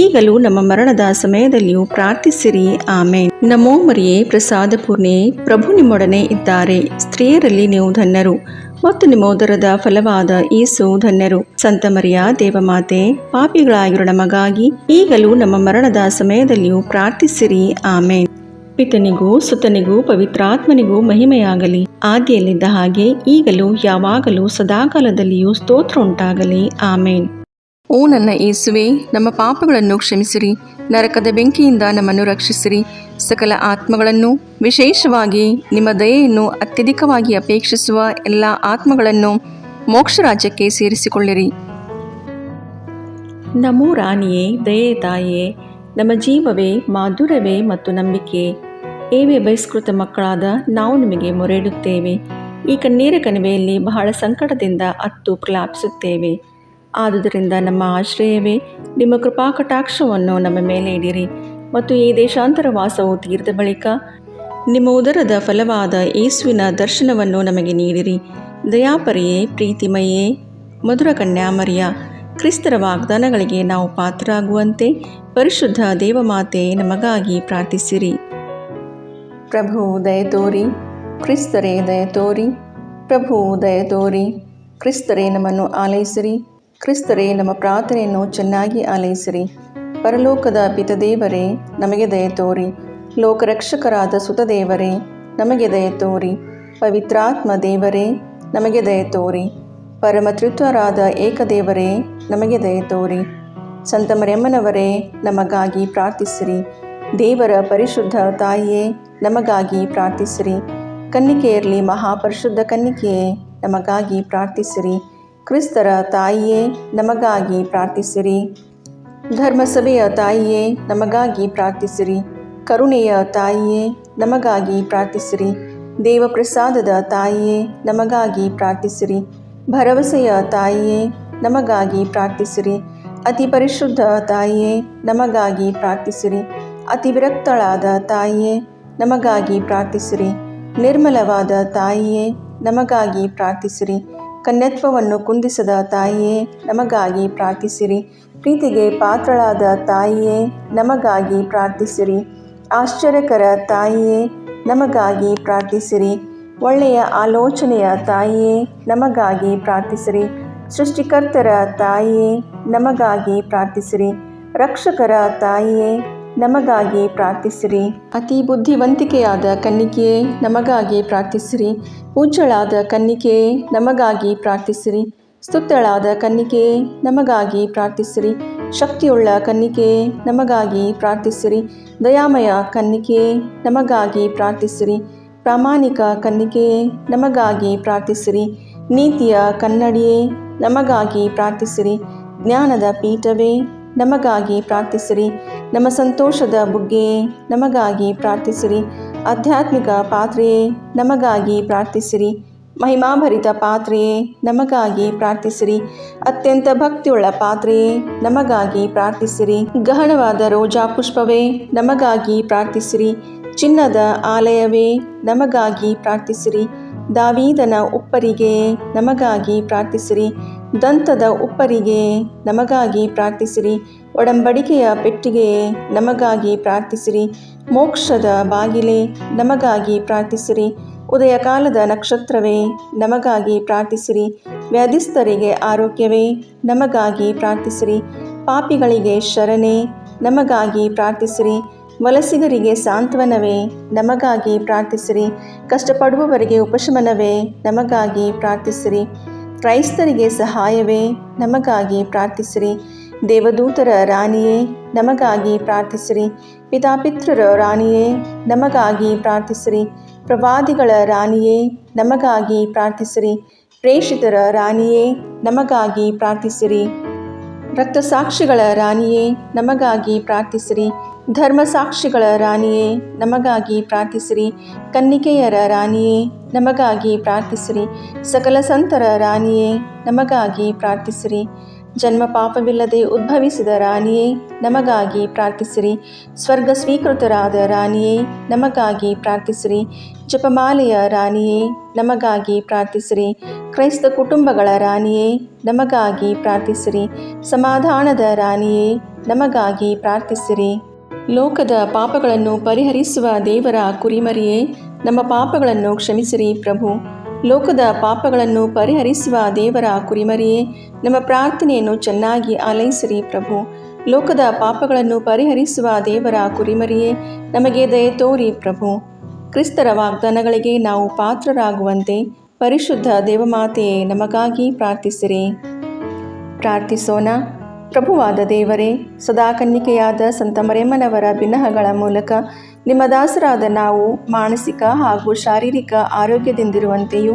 ಈಗಲೂ ನಮ್ಮ ಮರಣದ ಸಮಯದಲ್ಲಿಯೂ ಪ್ರಾರ್ಥಿಸಿರಿ. ಆಮೇನ್. ನಮೋ ಮರಿಯೇ, ಪ್ರಸಾದ ಪೂರ್ಣೆ, ಪ್ರಭು ನಿಮ್ಮೊಡನೆ ಇದ್ದಾರೆ. ಸ್ತ್ರೀಯರಲ್ಲಿ ನೀವು ಧನ್ಯರು ಮತ್ತು ನಿಮ್ಮ ಉದರದ ಫಲವಾದ ಯೇಸು ಧನ್ಯರು. ಸಂತ ಮರಿಯ ದೇವಮಾತೆ, ಪಾಪಿಗಳಾಗಿರೋ ನಮಗಾಗಿ ಈಗಲೂ ನಮ್ಮ ಮರಣದ ಸಮಯದಲ್ಲಿಯೂ ಪ್ರಾರ್ಥಿಸಿರಿ. ಆಮೇನ್. ಪಿತನಿಗೂ ಸುತನಿಗೂ ಪವಿತ್ರಾತ್ಮನಿಗೂ ಮಹಿಮೆಯಾಗಲಿ, ಆದಿಯಲ್ಲಿದ್ದ ಹಾಗೆ ಈಗಲೂ ಯಾವಾಗಲೂ ಸದಾಕಾಲದಲ್ಲಿಯೂ ಸ್ತೋತ್ರ ಉಂಟಾಗಲಿ. ಆಮೇನ್. ಓ ನನ್ನ ಯೇಸುವೆ, ನಮ್ಮ ಪಾಪಗಳನ್ನು ಕ್ಷಮಿಸಿರಿ, ನರಕದ ಬೆಂಕಿಯಿಂದ ನಮ್ಮನ್ನು ರಕ್ಷಿಸಿರಿ, ಸಕಲ ಆತ್ಮಗಳನ್ನು, ವಿಶೇಷವಾಗಿ ನಿಮ್ಮ ದಯೆಯನ್ನು ಅತ್ಯಧಿಕವಾಗಿ ಅಪೇಕ್ಷಿಸುವ ಎಲ್ಲ ಆತ್ಮಗಳನ್ನು ಮೋಕ್ಷ ರಾಜ್ಯಕ್ಕೆ ಸೇರಿಸಿಕೊಳ್ಳಿರಿ. ನಮೋ ರಾಣಿಯೇ, ದಯೆ ತಾಯಿಯೇ, ನಮ್ಮ ಜೀವವೇ, ಮಾಧುರ್ಯವೇ ಮತ್ತು ನಂಬಿಕೆ, ಏವೇ ಬಹಿಷ್ಕೃತ ಮಕ್ಕಳಾದ ನಾವು ನಿಮಗೆ ಮೊರೆಯಿಡುತ್ತೇವೆ. ಈ ಕಣ್ಣೀರ ಕಣಿವೆಯಲ್ಲಿ ಬಹಳ ಸಂಕಟದಿಂದ ಅತ್ತು ಪ್ರಲಾಪಿಸುತ್ತೇವೆ. ಆದುದರಿಂದ ನಮ್ಮ ಆಶ್ರಯವೇ, ನಿಮ್ಮ ಕೃಪಾಕಟಾಕ್ಷವನ್ನು ನಮ್ಮ ಮೇಲೆ ಇಡಿರಿ ಮತ್ತು ಈ ದೇಶಾಂತರ ವಾಸವು ತೀರಿದ ಬಳಿಕ ನಿಮ್ಮ ಉದರದ ಫಲವಾದ ಯೇಸುವಿನ ದರ್ಶನವನ್ನು ನಮಗೆ ನೀಡಿರಿ. ದಯಾಪರಿಯೇ, ಪ್ರೀತಿಮಯೇ, ಮಧುರ ಕನ್ಯಾಮರಿಯ, ಕ್ರಿಸ್ತರ ವಾಗ್ದಾನಗಳಿಗೆ ನಾವು ಪಾತ್ರರಾಗುವಂತೆ ಪರಿಶುದ್ಧ ದೇವಮಾತೆ ನಮಗಾಗಿ ಪ್ರಾರ್ಥಿಸಿರಿ. ಪ್ರಭು ದಯತೋರಿ, ಕ್ರಿಸ್ತರೇ ದಯತೋರಿ, ಪ್ರಭು ದಯತೋರಿ, ಕ್ರಿಸ್ತರೇ ನಮ್ಮನ್ನು ಆಲೈಸಿರಿ, ಕ್ರಿಸ್ತರೇ ನಮ್ಮ ಪ್ರಾರ್ಥನೆಯನ್ನು ಚೆನ್ನಾಗಿ ಆಲೈಸಿರಿ. ಪರಲೋಕದ ಪಿತದೇವರೇ, ನಮಗೆ ದಯತೋರಿ. ಲೋಕರಕ್ಷಕರಾದ ಸುತದೇವರೇ, ನಮಗೆ ದಯತೋರಿ. ಪವಿತ್ರಾತ್ಮ ದೇವರೇ, ನಮಗೆ ದಯತೋರಿ. ಪರಮತ್ರಿತ್ವರಾದ ಏಕದೇವರೇ, ನಮಗೆ ದಯತೋರಿ. ಸಂತ ಮರಿಯಮ್ಮನವರೇ, ನಮಗಾಗಿ ಪ್ರಾರ್ಥಿಸಿರಿ. ದೇವರ ಪರಿಶುದ್ಧ ತಾಯಿಯೇ, ನಮಗಾಗಿ ಪ್ರಾರ್ಥಿಸಿರಿ. ಕನ್ನಿಕೆಯರಲ್ಲಿ ಮಹಾಪರಿಶುದ್ಧ ಕನ್ನಿಕೆಯೇ, ನಮಗಾಗಿ ಪ್ರಾರ್ಥಿಸಿರಿ. ಕ್ರಿಸ್ತರ ತಾಯಿಯೇ, ನಮಗಾಗಿ ಪ್ರಾರ್ಥಿಸಿರಿ. ಧರ್ಮಸಭೆಯ ತಾಯಿಯೇ, ನಮಗಾಗಿ ಪ್ರಾರ್ಥಿಸಿರಿ. ಕರುಣೆಯ ತಾಯಿಯೇ, ನಮಗಾಗಿ ಪ್ರಾರ್ಥಿಸಿರಿ. ದೇವಪ್ರಸಾದದ ತಾಯಿಯೇ, ನಮಗಾಗಿ ಪ್ರಾರ್ಥಿಸಿರಿ. ಭರವಸೆಯ ತಾಯಿಯೇ, ನಮಗಾಗಿ ಪ್ರಾರ್ಥಿಸಿರಿ. ಅತಿ ಪರಿಶುದ್ಧ ತಾಯಿಯೇ, ನಮಗಾಗಿ ಪ್ರಾರ್ಥಿಸಿರಿ. ಅತಿ ವಿರಕ್ತಳಾದ ತಾಯಿಯೇ, ನಮಗಾಗಿ ಪ್ರಾರ್ಥಿಸಿರಿ. ನಿರ್ಮಲವಾದ ತಾಯಿಯೇ, ನಮಗಾಗಿ ಪ್ರಾರ್ಥಿಸಿರಿ. ಕನ್ಯತ್ವವನ್ನು ಕುಂದಿಸದ ತಾಯಿಯೇ, ನಮಗಾಗಿ ಪ್ರಾರ್ಥಿಸಿರಿ. ಪ್ರೀತಿಗೆ ಪಾತ್ರಳಾದ ತಾಯಿಯೇ, ನಮಗಾಗಿ ಪ್ರಾರ್ಥಿಸಿರಿ. ಆಶ್ಚರ್ಯಕರ ತಾಯಿಯೇ, ನಮಗಾಗಿ ಪ್ರಾರ್ಥಿಸಿರಿ. ಒಳ್ಳೆಯ ಆಲೋಚನೆಯ ತಾಯಿಯೇ, ನಮಗಾಗಿ ಪ್ರಾರ್ಥಿಸಿರಿ. ಸೃಷ್ಟಿಕರ್ತರ ತಾಯಿಯೇ, ನಮಗಾಗಿ ಪ್ರಾರ್ಥಿಸಿರಿ. ರಕ್ಷಕರ ತಾಯಿಯೇ, ನಮಗಾಗಿ ಪ್ರಾರ್ಥಿಸಿರಿ. ಅತಿ ಬುದ್ಧಿವಂತಿಕೆಯಾದ ಕನ್ನಿಕೆಯೇ, ನಮಗಾಗಿ ಪ್ರಾರ್ಥಿಸಿರಿ. ಪೂಜ್ಯಳಾದ ಕನ್ನಿಕೆಯೇ, ನಮಗಾಗಿ ಪ್ರಾರ್ಥಿಸಿರಿ. ಸ್ತುತ್ಯಳಾದ ಕನ್ನಿಕೆಯೇ, ನಮಗಾಗಿ ಪ್ರಾರ್ಥಿಸಿರಿ. ಶಕ್ತಿಯುಳ್ಳ ಕನ್ನಿಕೆಯೇ, ನಮಗಾಗಿ ಪ್ರಾರ್ಥಿಸಿರಿ. ದಯಾಮಯ ಕನ್ನಿಕೆಯೇ, ನಮಗಾಗಿ ಪ್ರಾರ್ಥಿಸಿರಿ. ಪ್ರಾಮಾಣಿಕ ಕನ್ನಿಕೆಯೇ, ನಮಗಾಗಿ ಪ್ರಾರ್ಥಿಸಿರಿ. ನೀತಿಯ ಕನ್ನಡಿಯೇ, ನಮಗಾಗಿ ಪ್ರಾರ್ಥಿಸಿರಿ. ಜ್ಞಾನದ ಪೀಠವೇ, ನಮಗಾಗಿ ಪ್ರಾರ್ಥಿಸಿರಿ. ನಮ್ಮ ಸಂತೋಷದ ಬುಗ್ಗೆಯೇ, ನಮಗಾಗಿ ಪ್ರಾರ್ಥಿಸಿರಿ. ಆಧ್ಯಾತ್ಮಿಕ ಪಾತ್ರೆಯೇ, ನಮಗಾಗಿ ಪ್ರಾರ್ಥಿಸಿರಿ. ಮಹಿಮಾಭರಿತ ಪಾತ್ರೆಯೇ, ನಮಗಾಗಿ ಪ್ರಾರ್ಥಿಸಿರಿ. ಅತ್ಯಂತ ಭಕ್ತಿಯುಳ್ಳ ಪಾತ್ರೆಯೇ, ನಮಗಾಗಿ ಪ್ರಾರ್ಥಿಸಿರಿ. ಗಹನವಾದ ರೋಜಾ ಪುಷ್ಪವೇ, ನಮಗಾಗಿ ಪ್ರಾರ್ಥಿಸಿರಿ. ಚಿನ್ನದ ಆಲಯವೇ, ನಮಗಾಗಿ ಪ್ರಾರ್ಥಿಸಿರಿ. ದಾವೀದನ ಉಪ್ಪರಿಗೆಯೇ, ನಮಗಾಗಿ ಪ್ರಾರ್ಥಿಸಿರಿ. ದಂತದ ಉಪ್ಪರಿಗೆಯೇ, ನಮಗಾಗಿ ಪ್ರಾರ್ಥಿಸಿರಿ. ಒಡಂಬಡಿಕೆಯ ಪೆಟ್ಟಿಗೆಯೇ, ನಮಗಾಗಿ ಪ್ರಾರ್ಥಿಸಿರಿ. ಮೋಕ್ಷದ ಬಾಗಿಲೇ, ನಮಗಾಗಿ ಪ್ರಾರ್ಥಿಸಿರಿ. ಉದಯಕಾಲದ ನಕ್ಷತ್ರವೇ, ನಮಗಾಗಿ ಪ್ರಾರ್ಥಿಸಿರಿ. ವ್ಯಾಧಿಸ್ಥರಿಗೆ ಆರೋಗ್ಯವೇ, ನಮಗಾಗಿ ಪ್ರಾರ್ಥಿಸಿರಿ. ಪಾಪಿಗಳಿಗೆ ಶರಣೆ, ನಮಗಾಗಿ ಪ್ರಾರ್ಥಿಸಿರಿ. ವಲಸಿಗರಿಗೆ ಸಾಂತ್ವನವೇ, ನಮಗಾಗಿ ಪ್ರಾರ್ಥಿಸಿರಿ. ಕಷ್ಟಪಡುವವರಿಗೆ ಉಪಶಮನವೇ, ನಮಗಾಗಿ ಪ್ರಾರ್ಥಿಸಿರಿ. ಕ್ರೈಸ್ತರಿಗೆ ಸಹಾಯವೇ, ನಮಗಾಗಿ ಪ್ರಾರ್ಥಿಸಿರಿ. ದೇವದೂತರ ರಾಣಿಯೇ, ನಮಗಾಗಿ ಪ್ರಾರ್ಥಿಸಿರಿ. ಪಿತಾಪಿತೃರ ರಾಣಿಯೇ, ನಮಗಾಗಿ ಪ್ರಾರ್ಥಿಸಿರಿ. ಪ್ರವಾದಿಗಳ ರಾಣಿಯೇ, ನಮಗಾಗಿ ಪ್ರಾರ್ಥಿಸಿರಿ. ಪ್ರೇಷಿತರ ರಾಣಿಯೇ, ನಮಗಾಗಿ ಪ್ರಾರ್ಥಿಸಿರಿ. ರಕ್ತಸಾಕ್ಷಿಗಳ ರಾಣಿಯೇ, ನಮಗಾಗಿ ಪ್ರಾರ್ಥಿಸಿರಿ. ಧರ್ಮಸಾಕ್ಷಿಗಳ ರಾಣಿಯೇ, ನಮಗಾಗಿ ಪ್ರಾರ್ಥಿಸಿರಿ. ಕನ್ನಿಕೆಯರ ರಾಣಿಯೇ, ನಮಗಾಗಿ ಪ್ರಾರ್ಥಿಸಿರಿ. ಸಕಲ ಸಂತರ ರಾಣಿಯೇ, ನಮಗಾಗಿ ಪ್ರಾರ್ಥಿಸಿರಿ. ಜನ್ಮ ಪಾಪವಿಲ್ಲದೆ ಉದ್ಭವಿಸಿದ ರಾಣಿಯೇ, ನಮಗಾಗಿ ಪ್ರಾರ್ಥಿಸಿರಿ. ಸ್ವರ್ಗ ಸ್ವೀಕೃತರಾದ ರಾಣಿಯೇ, ನಮಗಾಗಿ ಪ್ರಾರ್ಥಿಸಿರಿ. ಜಪಮಾಲೆಯ ರಾಣಿಯೇ, ನಮಗಾಗಿ ಪ್ರಾರ್ಥಿಸಿರಿ. ಕ್ರೈಸ್ತ ಕುಟುಂಬಗಳ ರಾಣಿಯೇ, ನಮಗಾಗಿ ಪ್ರಾರ್ಥಿಸಿರಿ. ಸಮಾಧಾನದ ರಾಣಿಯೇ, ನಮಗಾಗಿ ಪ್ರಾರ್ಥಿಸಿರಿ. ಲೋಕದ ಪಾಪಗಳನ್ನು ಪರಿಹರಿಸುವ ದೇವರ ಕುರಿಮರಿಯೇ, ನಮ್ಮ ಪಾಪಗಳನ್ನು ಕ್ಷಮಿಸಿರಿ ಪ್ರಭು. ಲೋಕದ ಪಾಪಗಳನ್ನು ಪರಿಹರಿಸುವ ದೇವರ ಕುರಿಮರಿಯೇ, ನಮ್ಮ ಪ್ರಾರ್ಥನೆಯನ್ನು ಚೆನ್ನಾಗಿ ಆಲೈಸಿರಿ ಪ್ರಭು. ಲೋಕದ ಪಾಪಗಳನ್ನು ಪರಿಹರಿಸುವ ದೇವರ ಕುರಿಮರಿಯೇ, ನಮಗೆ ದಯೆ ತೋರಿ ಪ್ರಭು. ಕ್ರಿಸ್ತರ ವಾಗ್ದಾನಗಳಿಗೆ ನಾವು ಪಾತ್ರರಾಗುವಂತೆ ಪರಿಶುದ್ಧ ದೇವಮಾತೆಯೇ, ನಮಗಾಗಿ ಪ್ರಾರ್ಥಿಸಿರಿ. ಪ್ರಾರ್ಥಿಸೋಣ. ಪ್ರಭುವಾದ ದೇವರೇ, ಸದಾ ಕನ್ನಿಕೆಯಾದ ಸಂತ ಮರಿಯಮ್ಮನವರ ಬಿನ್ನಹಗಳ ಮೂಲಕ ನಿಮ್ಮ ದಾಸರಾದ ನಾವು ಮಾನಸಿಕ ಹಾಗೂ ಶಾರೀರಿಕ ಆರೋಗ್ಯದಿಂದಿರುವಂತೆಯೂ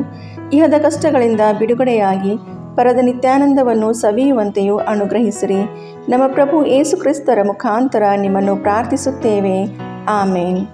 ಇಹದ ಕಷ್ಟಗಳಿಂದ ಬಿಡುಗಡೆಯಾಗಿ ಪರದ ನಿತ್ಯಾನಂದವನ್ನು ಸವಿಯುವಂತೆಯೂ ಅನುಗ್ರಹಿಸಿರಿ. ನಮ್ಮ ಪ್ರಭು ಯೇಸು ಕ್ರಿಸ್ತರ ಮುಖಾಂತರ ನಿಮ್ಮನ್ನು ಪ್ರಾರ್ಥಿಸುತ್ತೇವೆ. ಆಮೇನ್.